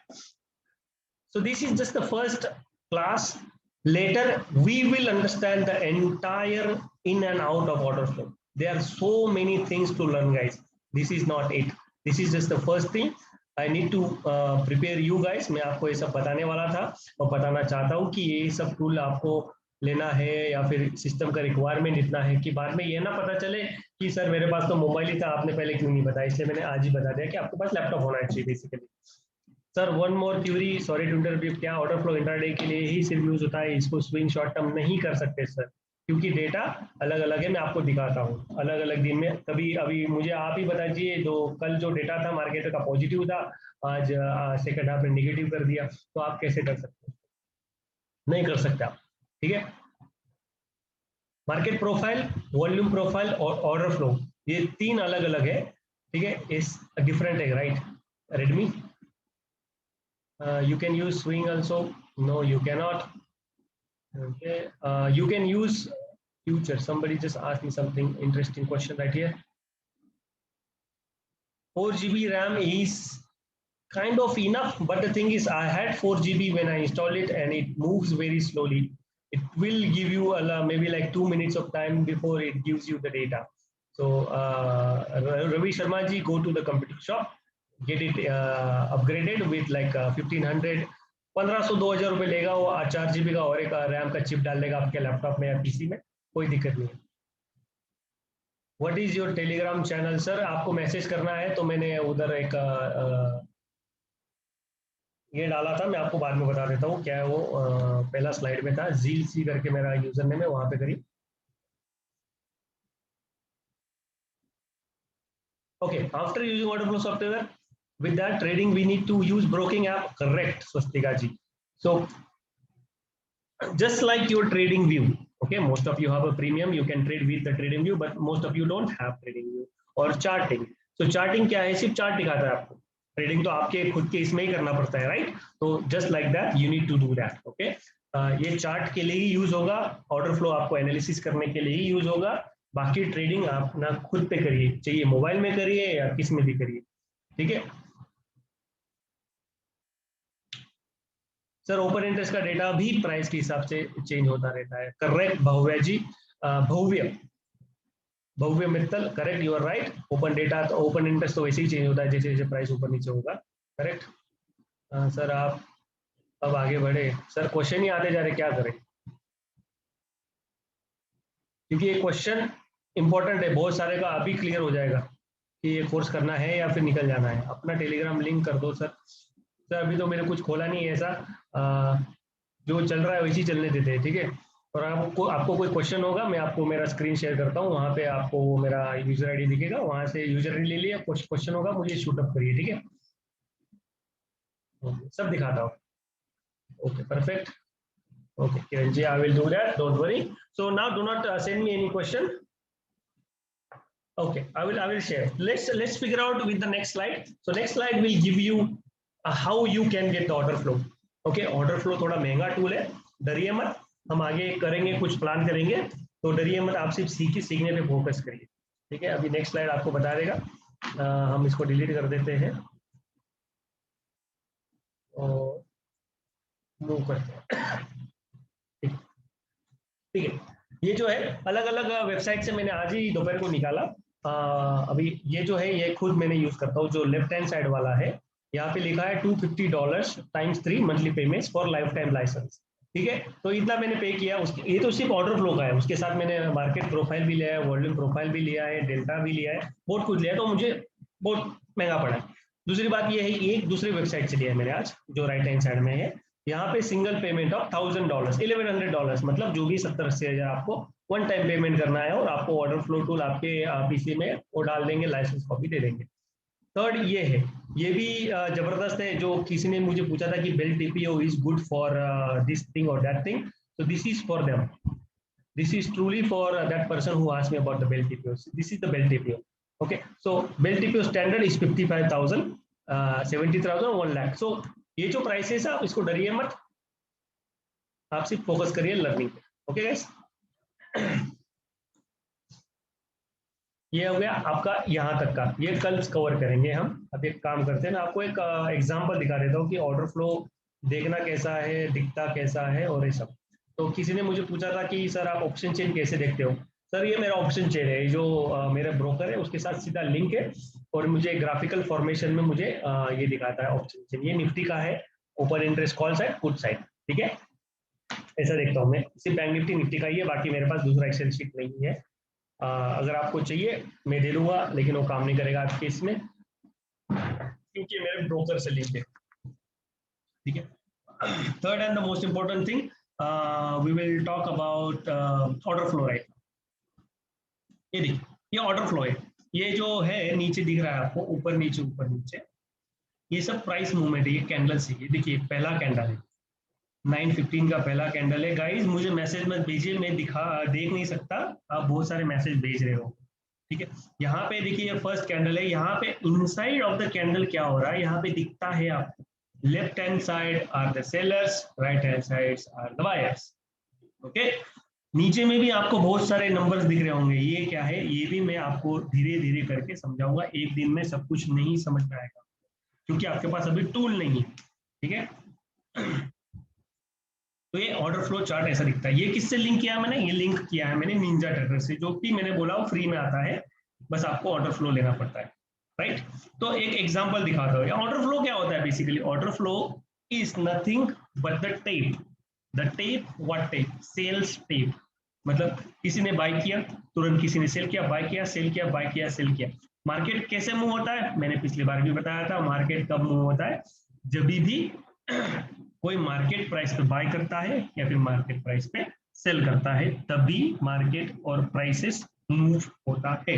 So this is just the first class. Later, we will understand the entire in and out of order flow. There are so many things to learn, guys. This is not it. This is just the first thing. I need to prepare you guys. मैं आपको ये सब बताने वाला था और बताना चाहता हूँ कि ये सब टूल आपको लेना है या फिर सिस्टम का रिक्वायरमेंट इतना है कि बाद में ये ना पता चले कि सर मेरे पास तो मोबाइल ही था, आपने पहले क्यों नहीं बताया। इसलिए मैंने आज ही बता दिया कि आपके पास लैपटॉप होना चाहिए basically. Sir one more query, sorry to interview, क्या ऑर्डर फ्लो इंट्राडे के लिए ही सिर्फ यूज होता है, इसको स्विंग शॉर्ट टर्म नहीं कर सकते सर? क्योंकि डेटा अलग अलग है, मैं आपको दिखाता हूँ अलग अलग दिन में। कभी अभी मुझे आप ही बता दीजिए, जो कल जो डेटा था मार्केट का पॉजिटिव था, आज सेकंड हाफ में निगेटिव कर दिया, तो आप कैसे कर सकते? नहीं कर सकते आप। ठीक है, मार्केट प्रोफाइल, वॉल्यूम प्रोफाइल और ऑर्डर फ्लो, ये 3 अलग अलग है। ठीक है, इस डिफरेंट है, right? Redmi, you can use swing also. No, you cannot. Okay, you can use future. Somebody just asked me something interesting question right here. 4 GB RAM is kind of enough, but the thing is I had 4 GB when I installed it and it moves very slowly. It will give you maybe like 2 minutes of time before it gives you the data. So Ravi Sharma ji, go to the computer shop, get it upgraded with like 1500, 1500-2000 रुपये लेगा वो, 4 GB का और एक RAM का chip डाल देगा आपके लैपटॉप में या पीसी में, कोई दिक्कत नहीं है। What is your Telegram channel? Sir आपको मैसेज करना है तो मैंने उधर एक ये डाला था, मैं आपको बाद में बता देता हूँ क्या है वो। पहला स्लाइड में था, जील सी करके मेरा यूजर नेम है, वहां पे करिए। Okay, after using order flow software, with that trading we need to use broking app, correct Swastika ji? So just like your trading view, okay, most of you have a premium, you can trade with the trading view, but most of you don't have trading view or charting. So charting क्या है? सिर्फ chart दिखाता है आपको, trading तो आपके खुद के इसमें ही करना पड़ता है, राइट? तो just like that you need to do that. Okay, ये चार्ट के लिए ही यूज होगा, ऑर्डर फ्लो आपको एनालिसिस करने के लिए ही यूज होगा, बाकी ट्रेडिंग आप ना खुद पे करिए, चाहिए मोबाइल में करिए या किस में भी करिए। ठीक है सर, ओपन इंटरेस्ट का डेटा भी प्राइस के हिसाब से चेंज होता रहता है, correct Bhavya ji? Bhavya, Bhavya Mittal, correct, you are right. Open data तो ओपन इंटरेस्ट तो वैसे ही चेंज होता है जैसे जैसे प्राइस ऊपर नीचे होगा, करेक्ट। सर आप अब आगे बढ़े, सर क्वेश्चन ही आते जा रहे, क्या करें? क्योंकि ये क्वेश्चन इंपॉर्टेंट है, बहुत सारे का अभी क्लियर हो जाएगा कि ये कोर्स करना है या फिर निकल जाना है। अपना टेलीग्राम लिंक कर दो सर। सर अभी तो मैंने कुछ खोला नहीं है ऐसा, जो चल रहा है वैसे ही चलने देते हैं, ठीक है। और आपको कोई क्वेश्चन होगा, मैं आपको मेरा स्क्रीन शेयर करता हूँ, वहाँ पे आपको मेरा यूजर आईडी दिखेगा, वहाँ से यूजर आईडी ले लिया, कुछ क्वेश्चन होगा मुझे शूटअप करिए, ठीक है। सब दिखाता हूँ, okay perfect. Okay, Kiranji, I will do that. Don't worry. So now, do not send me any question. Okay, I will share. Let's figure out with the next slide. So next slide will give you how you can get the order flow. Okay, order flow थोड़ा महंगा tool है, डरिए मत, हम आगे करेंगे, कुछ plan करेंगे, तो डरिए मत, आप सिर्फ सीखने पे फोकस करिए, ठीक है। अभी नेक्स्ट स्लाइड आपको बता देगा, हम इसको डिलीट कर देते हैं और मूव करते हैं, ठीक है। ये जो है अलग अलग वेबसाइट से मैंने आज ही दोपहर को निकाला। अभी ये जो है ये खुद मैंने यूज करता हूँ, जो लेफ्ट हैंड साइड वाला है, यहाँ पे लिखा है $250 times 3 monthly payments for life time license, ठीक है। तो इतना मैंने पे किया, उसके ये तो सिर्फ ऑर्डर फ्लो का है, उसके साथ मैंने मार्केट प्रोफाइल भी लिया है, वॉल्यूम प्रोफाइल भी लिया है, डेल्टा भी लिया है, बहुत कुछ लिया है, तो मुझे बहुत महंगा पड़ा है। दूसरी बात ये है, एक दूसरी वेबसाइट से लिया है मैंने आज, जो राइट हैंड साइड में है, यहाँ पे सिंगल पेमेंट ऑफ $1000, $1100, मतलब जो भी 70-80 हजार आपको वन टाइम पेमेंट करना है और आपको ऑर्डर फ्लो टूल आपके पीसी में वो डाल देंगे, लाइसेंस कॉपी दे देंगे। थर्ड ये है, ये भी जबरदस्त है, जो किसी ने मुझे पूछा था कि bell TPO is good for this thing और that thing, so this is for them, this is truly for that person who asked me about the bell TPO, this is the bell TPO, okay, so bell TPO standard is 55,000, 70,000, 1 lakh. So ये जो prices है आप इसको डरिए मत, आप सिर्फ focus करिए लर्निंग पे। ओके गाइस, ये हो गया आपका यहाँ तक का, ये कल कवर करेंगे हम। अब एक काम करते हैं, मैं आपको एक एग्जांपल दिखा देता हूँ कि ऑर्डर फ्लो देखना कैसा है, दिखता कैसा है और ये सब। तो किसी ने मुझे पूछा था कि सर आप ऑप्शन चेन कैसे देखते हो। सर ये मेरा ऑप्शन चेन है, जो मेरा ब्रोकर है उसके साथ सीधा लिंक है, और मुझे ग्राफिकल फॉर्मेशन में मुझे ये दिखाता है ऑप्शन चेन। ये निफ्टी का है, open interest call side, put side, ठीक है। ऐसा देखता हूँ मैं, सिर्फ बैंक निफ्टी निफ्टी का ही है, बाकी मेरे पास दूसरा एक्सेल शीट नहीं है। अगर आपको चाहिए मैं दे दूंगा, लेकिन वो काम नहीं करेगा आपके इसमें, क्योंकि मेरे ब्रोकर से लिंक है, ठीक है। Third and the most important thing, we will talk about order flow, right. ये देखिए, ये ऑर्डर फ्लो है, ये जो है नीचे दिख रहा है आपको, ऊपर नीचे ऊपर नीचे, ये सब प्राइस मूवमेंट है, ये कैंडल से। ये देखिए पहला कैंडल है, 9:15 का पहला कैंडल है। गाइस मुझे मैसेज मत भेजिए, मैं देख नहीं सकता, आप बहुत सारे मैसेज भेज रहे हो, ठीक है। यहाँ पे देखिए ये फर्स्ट कैंडल है, यहाँ पे इनसाइड ऑफ द कैंडल क्या हो रहा है, यहाँ पे दिखता है आपको, left hand side are the sellers, right hand side are the buyers. Okay, नीचे में भी आपको बहुत सारे नंबर्स दिख रहे होंगे, ये क्या है ये भी मैं आपको धीरे धीरे करके समझाऊंगा, एक दिन में सब कुछ नहीं समझ में आएगा, क्योंकि आपके पास अभी टूल नहीं है, ठीक है। तो ये ऑर्डर फ्लो चार्ट ऐसा दिखता है। ये किससे लिंक किया है मैंने, ये लिंक किया है मैंने निंजा ट्रेडर से, जो कि मैंने बोला वो फ्री में आता है, बस आपको ऑर्डर फ्लो लेना पड़ता है, राइट। तो एक एग्जांपल दिखाता हूँ, ऑर्डर फ्लो क्या होता है basically. Order flow is nothing but the tape what tape, sales tape. मतलब किसी ने बाय किया, तुरंत किसी ने सेल किया, बाय किया, सेल किया, बाय किया, सेल किया। मार्केट कैसे मूव होता है, मैंने पिछली बार भी बताया था, मार्केट कब मूव होता है, जब भी कोई मार्केट प्राइस पे बाय करता है या फिर मार्केट प्राइस पे सेल करता है, तभी मार्केट और प्राइसेस मूव होता है।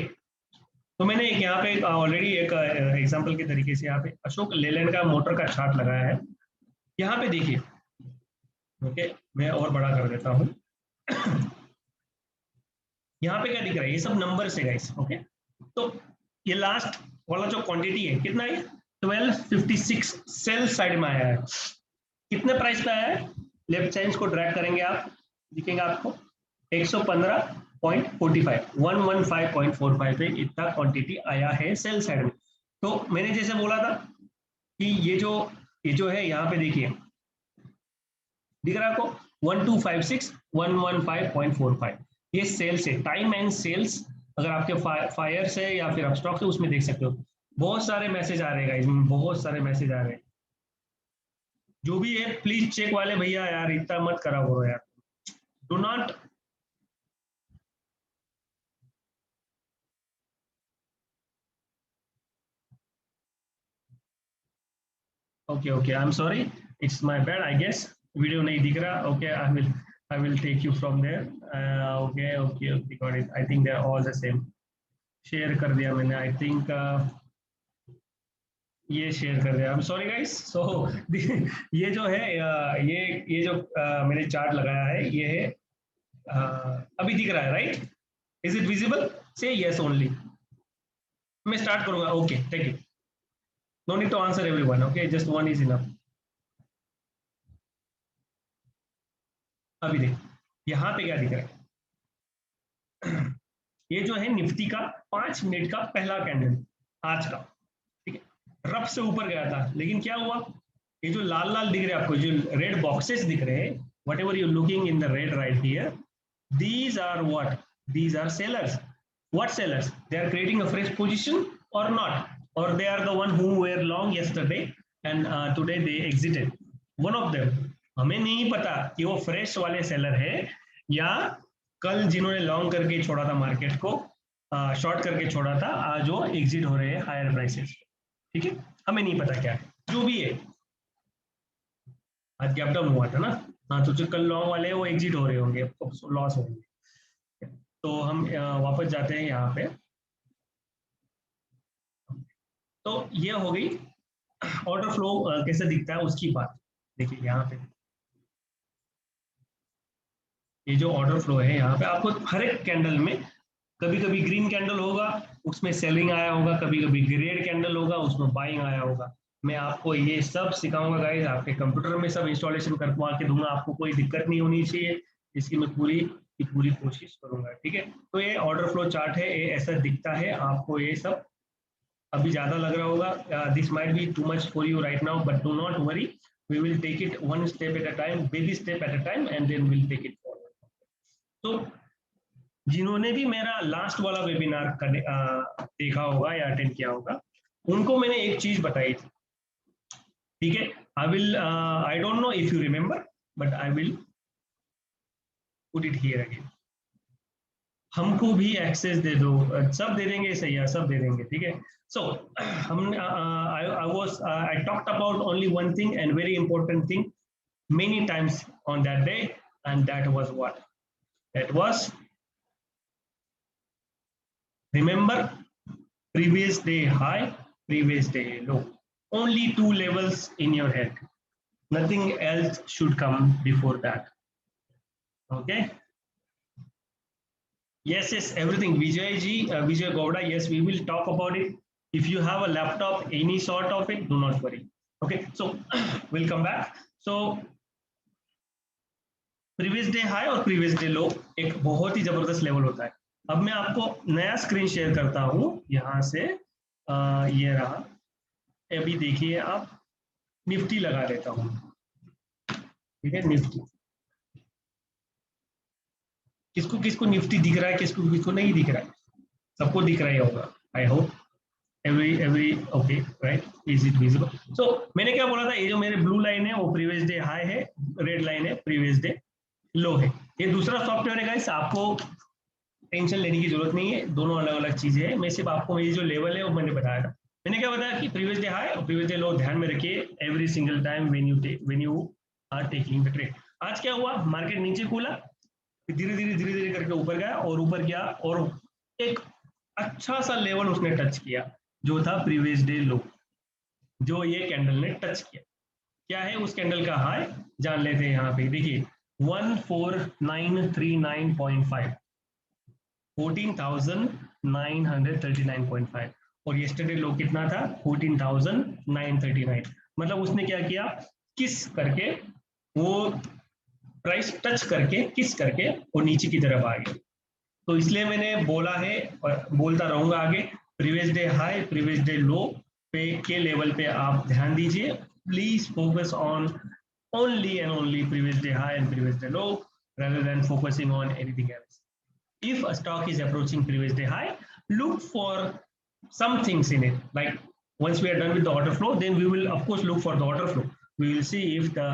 तो मैंने एक यहाँ पे ऑलरेडी एक एग्जांपल के तरीके से यहाँ पे अशोक लेलैंड का मोटर का चार्ट लगाया है, यहाँ पे देखिए। ओके, मैं और बड़ा कर देता हूँ। यहाँ पे क्या दिख रहा है, ये सब नंबर से गाइस। ओके, तो ये लास्ट वाला जो क्वांटिटी है कितना है, 1256 सेल साइड में आया है। कितने प्राइस पे आया है, लेफ्ट साइड को ड्रैग करेंगे आप, दिखेगा आपको 115.45, 115.45 पे इतना क्वांटिटी आया है सेल साइड में। तो मैंने जैसे बोला था कि ये जो है यहाँ पे देखिए, दिख रहा है आपको 1256, 115.45, ये सेल्स है, टाइम एंड सेल्स। अगर आपके फायर से या फिर अपस्टॉक से उसमें देख सकते हो, बहुत सारे मैसेज आ रहे हैं इसमें, बहुत सारे मैसेज आ रहे हैं। जो भी है प्लीज चेक वाले भैया यार इतना मत करा करो यार, do not. Okay okay, I am sorry, it's my bad I guess, video नहीं दिख रहा। Okay, I will take you from there. Okay okay okay, got it, I think they are all the same. Share कर दिया मैंने, I think ये share कर दिया, I am sorry guys. So ये जो है ये जो मैंने चार्ट लगाया है, ये है अभी दिख रहा है right, is it visible, say yes only. मैं स्टार्ट करूंगा, okay take it, no need to answer everyone, okay just one is enough. अभी देख, यहाँ पे क्या दिख रहा है, ये जो है निफ्टी का 5 मिनट का पहला कैंडल आज का, ठीक है। रफ से ऊपर गया था, लेकिन क्या हुआ, ये जो लाल लाल दिख रहे हैं आपको, जो रेड बॉक्सेस दिख रहे हैं, what ever you looking in the red right here, these are what, these are sellers. What sellers, they are creating a fresh position or not, or they are the one who were long yesterday and today they exited, one of them। हमें नहीं पता कि वो fresh वाले seller है या कल जिन्होंने लॉन्ग करके छोड़ा था मार्केट को, शॉर्ट करके छोड़ा था, आज वो एग्जिट हो रहे हैं हायर प्राइसेस, ठीक है। हमें नहीं पता क्या है, जो भी है, आज गैप डाउन हुआ था ना, हाँ, तो जो कल लॉन्ग वाले हैं वो एग्जिट हो रहे होंगे, लॉस होंगे। तो हम वापस जाते हैं यहाँ पे। तो ये हो गई ऑर्डर फ्लो कैसे दिखता है उसकी बात। देखिए यहाँ पे ये जो ऑर्डर फ्लो है, यहाँ पे आपको हर एक कैंडल में कभी कभी ग्रीन कैंडल होगा, उसमें सेलिंग आया होगा, कभी कभी ग्रेड कैंडल होगा, उसमें बाइंग आया होगा। मैं आपको ये सब सिखाऊंगा गाइस, आपके कंप्यूटर में सब इंस्टॉलेशन करवा के दूंगा, आपको कोई दिक्कत नहीं होनी चाहिए, इसकी मैं पूरी की पूरी कोशिश करूंगा। ठीक है, तो ये ऑर्डर फ्लो चार्ट है, ये ऐसा दिखता है आपको। ये सब अभी ज्यादा लग रहा होगा, this might be too much for you right now, but do not worry, we will take it one step at a time, baby step at a time, and then will take it forward. तो जिन्होंने भी मेरा last वाला webinar देखा होगा या attend किया होगा, उनको मैंने एक चीज बताई थी। ठीक है, I will, I don't know if you remember, but I will put it here again. हमको भी एक्सेस दे दो, सब दे देंगे, सही है, सब दे देंगे। ठीक है, सो हम I talked about only one thing and very important thing many times on that day, and that was what? That was, remember, previous day high, previous day low. Only two levels in your head. Nothing else should come before that. Okay? Yes, yes, everything. Vijay ji, Vijay Gowda, yes, we will talk about it. If you have a laptop, any sort of it, do not worry. Okay, so we'll come back. So previous day high और previous day लो एक बहुत ही जबरदस्त level होता है। अब मैं आपको नया स्क्रीन शेयर करता हूं यहां से, ये रहा। अभी देखिए आप, निफ्टी लगा देता हूं। ठीक है, निफ्टी, किसको किसको निफ्टी दिख रहा है, किसको किसको नहीं दिख रहा है? सबको दिख रहा ही होगा, I hope. Every okay, right, is it visible? So मैंने क्या बोला था, ये जो मेरे ब्लू लाइन है वो प्रीवियस डे हाई है, रेड लाइन है प्रीवियस डे लो है। ये दूसरा सॉफ्टवेयर है गाइस, आपको टेंशन लेने की जरूरत नहीं है, दोनों अलग अलग चीजें हैं। मैं सिर्फ आपको ये जो लेवल है वो मैंने बताया था। मैंने क्या बताया कि प्रीवियस डे हाई और प्रीवियस डे लो ध्यान में रखिए every single time when you are taking the trade. आज क्या हुआ, मार्केट नीचे खुला, धीरे धीरे करके ऊपर गया, और ऊपर गया और एक अच्छा सा लेवल उसने टच किया, जो था प्रीवियस डे लो, जो ये कैंडल ने टच किया। क्या है उस कैंडल का हाई, जान लेते हैं। यहाँ पे देखिए 14939.5, 14,939.5, और येस्टरडे लो कितना था, 14,939। मतलब उसने क्या किया, किस करके वो प्राइस टच करके, किस करके वो नीचे की तरफ आ गया। तो इसलिए मैंने बोला है और बोलता रहूंगा आगे, previous day high previous day लो पे के लेवल पे आप ध्यान दीजिए। Please focus on only and only previous day high and previous day low, rather than focusing on anything else. If a stock is approaching previous day high, look for some things in it. Like once we are done with the order flow, then we will of course look for the order flow. We will see if the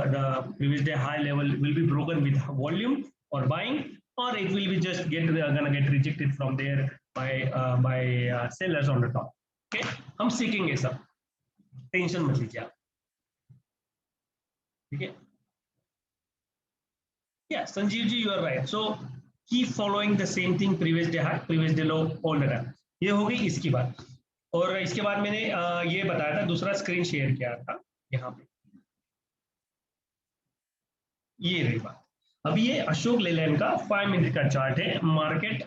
previous day high level will be broken with volume or buying, or it will be just gonna get rejected from there by sellers on the top. Okay, हम सीखेंगे सब, tension मत लीजिए आप। ठीक है, yeah, Sanjeev ji, you are right. So keep following the same thing, previous day high previous day low all the time. ये हो गई इसकी बात। और इसके बाद मैंने ये बताया था, दूसरा स्क्रीन शेयर किया था यहाँ पे, ये रही बात। अभी ये अशोक लेलैंड का 5 मिनट का चार्ट है, मार्केट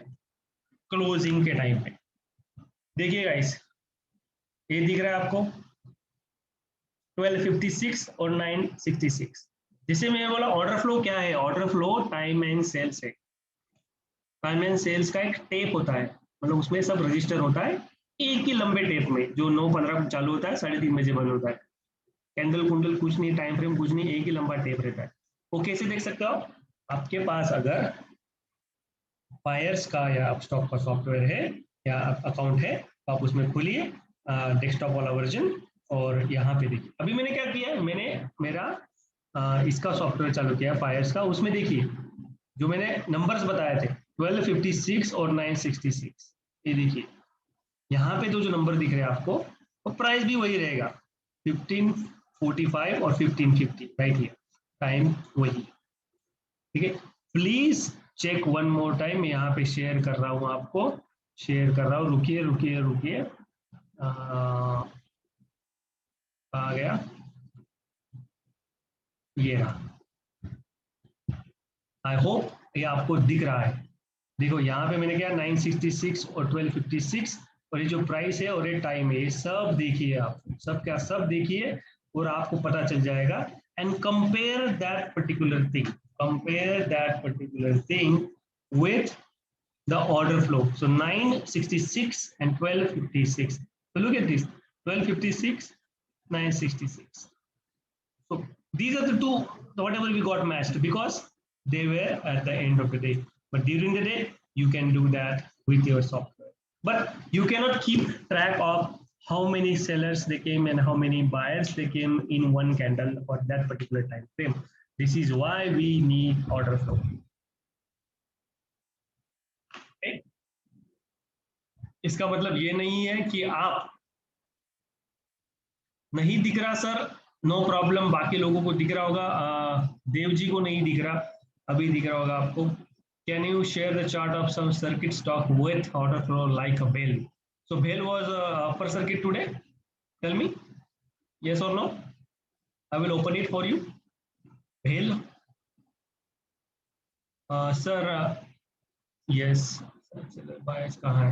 क्लोजिंग के टाइम पे। देखिए गाइस, ये दिख रहा है आपको 1256 और 966। जिसे मैं बोला ऑर्डर फ्लो क्या है, order flow time and sales है। टाइम एंड सेल्स का एक टेप होता है, मतलब उसमें सब रजिस्टर होता है एक ही लंबे टेप में, जो 9:15 चालू होता है, 3:30 बजे बंद होता है। कैंडल कुंडल कुछ नहीं, टाइम फ्रेम कुछ नहीं, एक ही लंबा टेप रहता है। वो कैसे देख सकते हो आपके पास अगर बायर्स का या स्टॉक का सॉफ्टवेयर है या अकाउंट है, तो आप उसमें खोलिए डेस्कटॉप वाला वर्जन, और यहाँ पे देखिए। अभी मैंने क्या किया है, मैंने मेरा इसका सॉफ्टवेयर चालू किया बायर्स का। उसमें देखिए जो मैंने नंबर्स बताए थे 1256 और 966, ये देखिए यहाँ पे जो नंबर दिख रहे हैं आपको, और प्राइस भी वही रहेगा 1545 और 1550 राइट हियर, टाइम वही। ठीक है, please check one more time. यहाँ पे शेयर कर रहा हूँ आपको, शेयर कर रहा हूँ, रुकिए रुकिए रुकिए, आ गया, ये रहा। आई होप ये आपको दिख रहा है। देखो यहाँ पे मैंने क्या 966 और 1256 और ये जो प्राइस है और ये टाइम है, ये सब देखिए, आप सब क्या सब देखिए और आपको पता चल जाएगा। And compare that particular thing with the order flow. So 966 and 1256. So look at this, 1256, 966. So these are the two, whatever we got matched because they were at the end of the day. But during the day, you can do that with your software. But you cannot keep track of how many sellers they came and how many buyers they came in one candle for that particular time frame. This is why we need order flow. Okay? इसका मतलब ये नहीं है कि आप नहीं दिख रहा सर, नो प्रॉब्लम, बाकी लोगों को दिख रहा होगा, देव जी को नहीं दिख रहा, अभी दिख रहा होगा आपको। Can you share the chart of some circuit stock with order flow like a bell? So bell was upper circuit today, tell me yes or no, I will open it for you. Bell sir, yes, bias कहाँ है,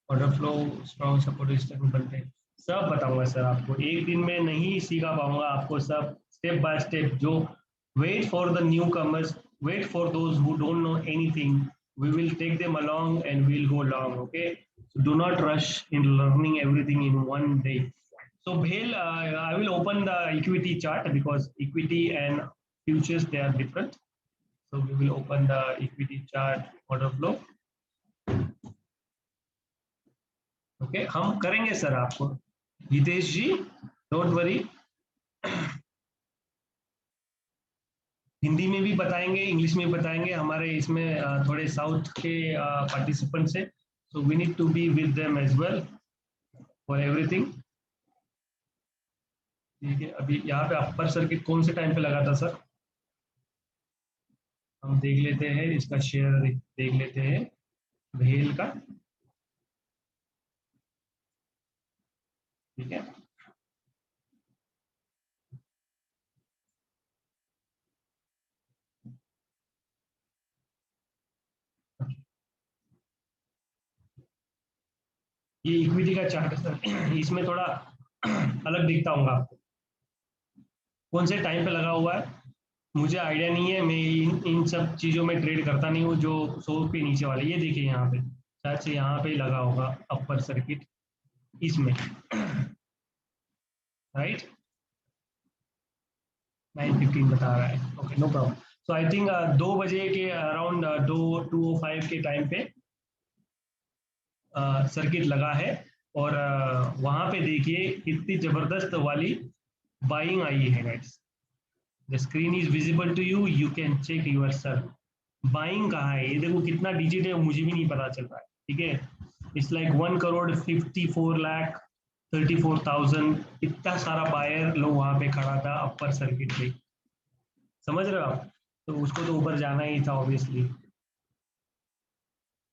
order flow strong support statement बनते हैं, सब बताऊंगा sir आपको, एक दिन में नहीं सिखा पाऊंगा आपको सब, स्टेप बाय स्टेप। जो wait for the newcomers, wait for those who don't know anything, we will take them along and we'll go along, okay? So do not rush in learning everything in one day. So Bhel, I will open the equity chart because equity and futures, they are different. So we will open the equity chart order flow. Okay, हम करेंगे sir आपको, हितेश जी, don't worry, Hindi में भी बताएंगे, English में भी बताएंगे, हमारे इसमें थोड़े साउथ के पार्टिसिपेंट्स हैं, so we need to be with them as well for everything. ठीक है, अभी यहाँ पे अपर सर्किट कौन से टाइम पे लगा था सर, हम देख लेते हैं, इसका शेयर देख लेते हैं भेल का। ठीक है, ये इक्विटी का चार्ट है सर, इसमें थोड़ा अलग दिखता हूँ आपको, कौन से टाइम पे लगा हुआ है मुझे आइडिया नहीं है, मैं इन सब चीज़ों में ट्रेड करता नहीं हूँ, जो 100 के नीचे वाले, ये देखिए यहाँ पे शायद से यहाँ पे लगा होगा अपर सर्किट इसमें, राइट, 9:15 बता रहा है, okay no problem. So I think 2 बजे के अराउंड 2:05 के टाइम पे सर्किट लगा है, और वहाँ पे देखिए कितनी जबरदस्त वाली बाइंग आई है guys. The screen is visible to you, you can check yourself, buying कहाँ है, ये देखो कितना डिजिट है, मुझे भी नहीं पता चल रहा है, ठीक है। इट्स लाइक 1,54,34,000, इतना सारा बायर लोग वहां पे खड़ा था अपर सर्किट पे, समझ रहे हो आप, तो उसको तो ऊपर जाना ही था ऑब्वियसली।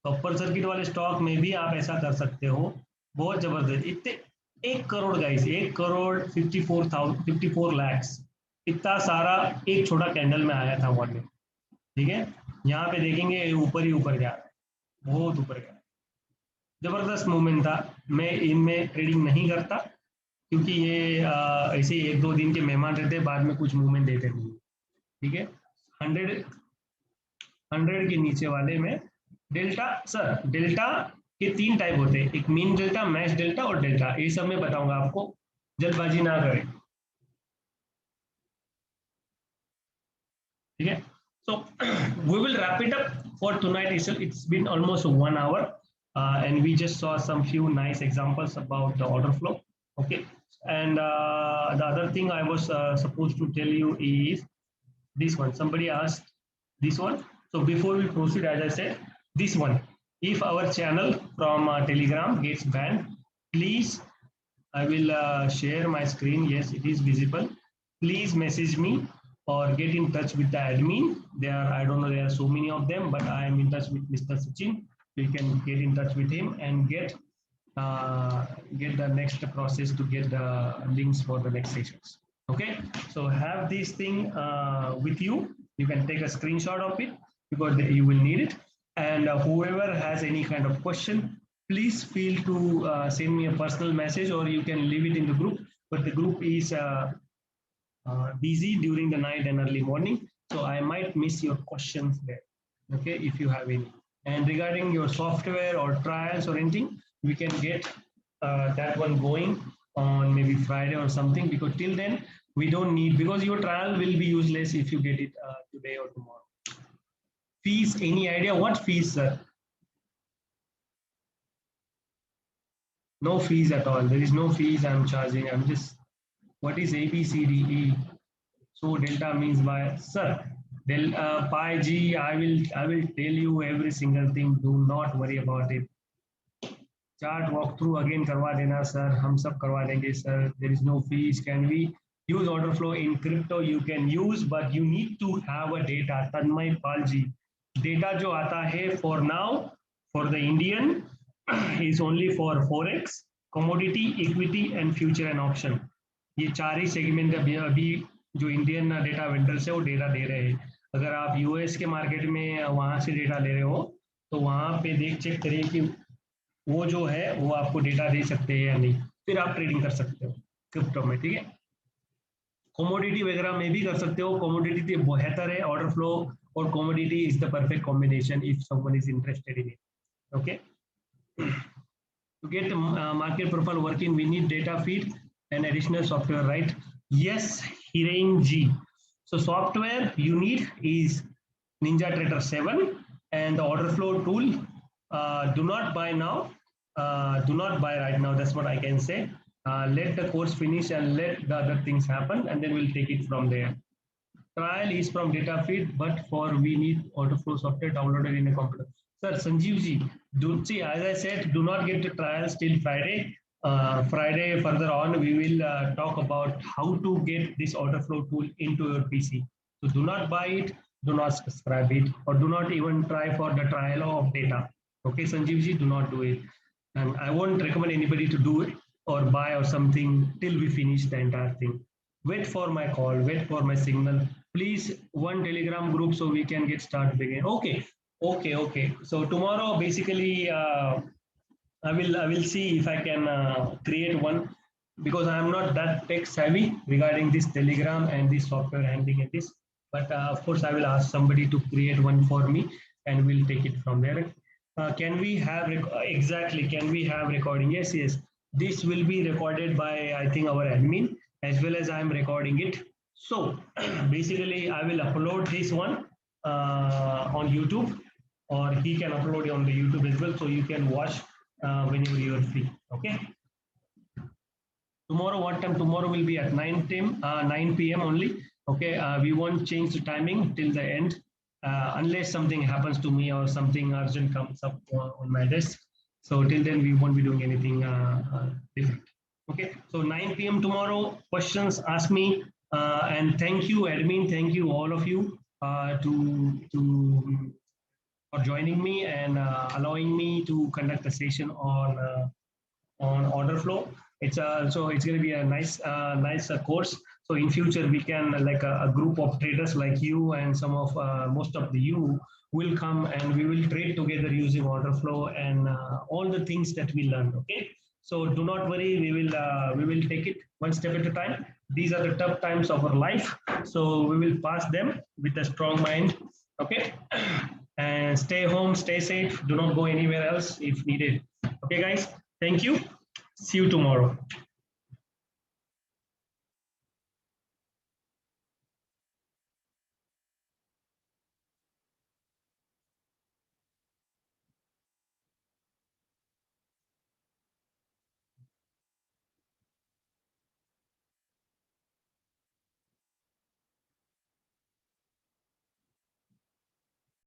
तो अपर सर्किट वाले स्टॉक में भी आप ऐसा कर सकते हो, बहुत जबरदस्त, इतने 1 करोड़ गाइस, 1,54,000 इतना सारा एक छोटा कैंडल में आया था वहां पे, ठीक है। यहाँ पे देखेंगे ऊपर ही ऊपर जा रहा है, बहुत ऊपर गया, जबरदस्त मूवमेंट था। मैं इनमें ट्रेडिंग नहीं करता क्योंकि ये ऐसे ही 1-2 दिन के मेहमान रहते, बाद में कुछ मूवमेंट देते नहीं, ठीक है। 100 के नीचे वाले में डेल्टा, सर डेल्टा के 3 टाइप होते हैं, एक मीन डेल्टा, मैक्स डेल्टा और डेल्टा, ये सब मैं बताऊंगा आपको, जल्दबाजी ना करें, ठीक है। So we will wrap it up for tonight. It's been almost 1 hour, and we just saw some few nice examples about the order flow. Okay, and the other thing I was supposed to tell you is this one. Somebody asked this one. So before we proceed, as I said, this one. If our channel from Telegram gets banned, please, I will share my screen. Yes, it is visible. Please message me or get in touch with the admin. There are, I don't know, there are so many of them, but I am in touch with Mr. Sachin. You can get in touch with him and get the next process to get the links for the next sessions. Okay, so have this thing with you. You can take a screenshot of it because you will need it. And whoever has any kind of question, please feel to send me a personal message, or you can leave it in the group. But the group is busy during the night and early morning, so I might miss your questions there. Okay, if you have any. And regarding your software or trials or anything, we can get that one going on maybe Friday or something, because till then we don't need, because your trial will be useless if you get it today or tomorrow. Fees, any idea what fees, sir? No fees at all. There is no fees I'm charging. I'm just, what is A, B, C, D, E? So delta means by, sir, del pi g, I will tell you every single thing. Do not worry about it. Chart walkthrough again करवा देना sir. हम सब करवा देंगे sir. There is no fees. Can we use order flow in crypto? You can use, but you need to have a data. Tanmay Palji. Data जो आता है for now, for the Indian is only for forex, commodity, equity and future and option. ये चार ही segment अभी जो Indian data vendors है वो data दे रहे हैं. अगर आप यूएस के मार्केट में वहां से डेटा ले रहे हो तो वहां पे देख चेक करिए कि वो जो है वो आपको डेटा दे सकते हैं या नहीं, फिर आप ट्रेडिंग कर सकते हो क्रिप्टो में. ठीक है, कमोडिटी वगैरह में भी कर सकते हो. कमोडिटी बेहतर है, ऑर्डर फ्लो और commodity is the perfect combination if someone is interested in it. Okay, to get market profile working, we need data feed and additional software, right? Yes, Hiren G. So software you need is NinjaTrader 7 and the order flow tool. Do not buy now. Do not buy right now. That's what I can say. Let the course finish and let the other things happen, and then we'll take it from there. Trial is from data feed, but for we need order flow software downloaded in a computer. Sir, Sanjeev ji, see, as I said, do not get the trials till Friday. Friday further on, we will talk about how to get this order flow tool into your PC. So do not buy it, do not subscribe it, or do not even try for the trial of data. Okay, Sanjeev ji, do not do it. And I won't recommend anybody to do it or buy or something till we finish the entire thing. Wait for my call, wait for my signal. Please, one Telegram group so we can get started again. Okay. So tomorrow, basically, I will see if I can create one, because I am not that tech savvy regarding this Telegram and this software handling and this. But of course, I will ask somebody to create one for me, and we'll take it from there. Can we have exactly? Can we have recording? Yes. This will be recorded by, I think, our admin, as well as I am recording it. So basically, I will upload this one on YouTube, or he can upload it on the YouTube as well, so you can watch whenever you are free. Okay. Tomorrow, what time? Tomorrow will be at 9 p.m. only. Okay. We won't change the timing till the end, unless something happens to me or something urgent comes up on my desk. So till then, we won't be doing anything different. Okay. So 9 p.m. tomorrow. Questions, ask me. And thank you, admin. Thank you, all of you, for joining me and allowing me to conduct a session on order flow. It's going to be a nice course. So in future we can, like a group of traders like you and some of most of the you will come, and we will trade together using order flow and all the things that we learned. Okay. So do not worry, we will take it one step at a time. These are the tough times of our life, so we will pass them with a strong mind. Okay. And stay home, stay safe. Do not go anywhere else if needed. Okay, guys. Thank you. See you tomorrow.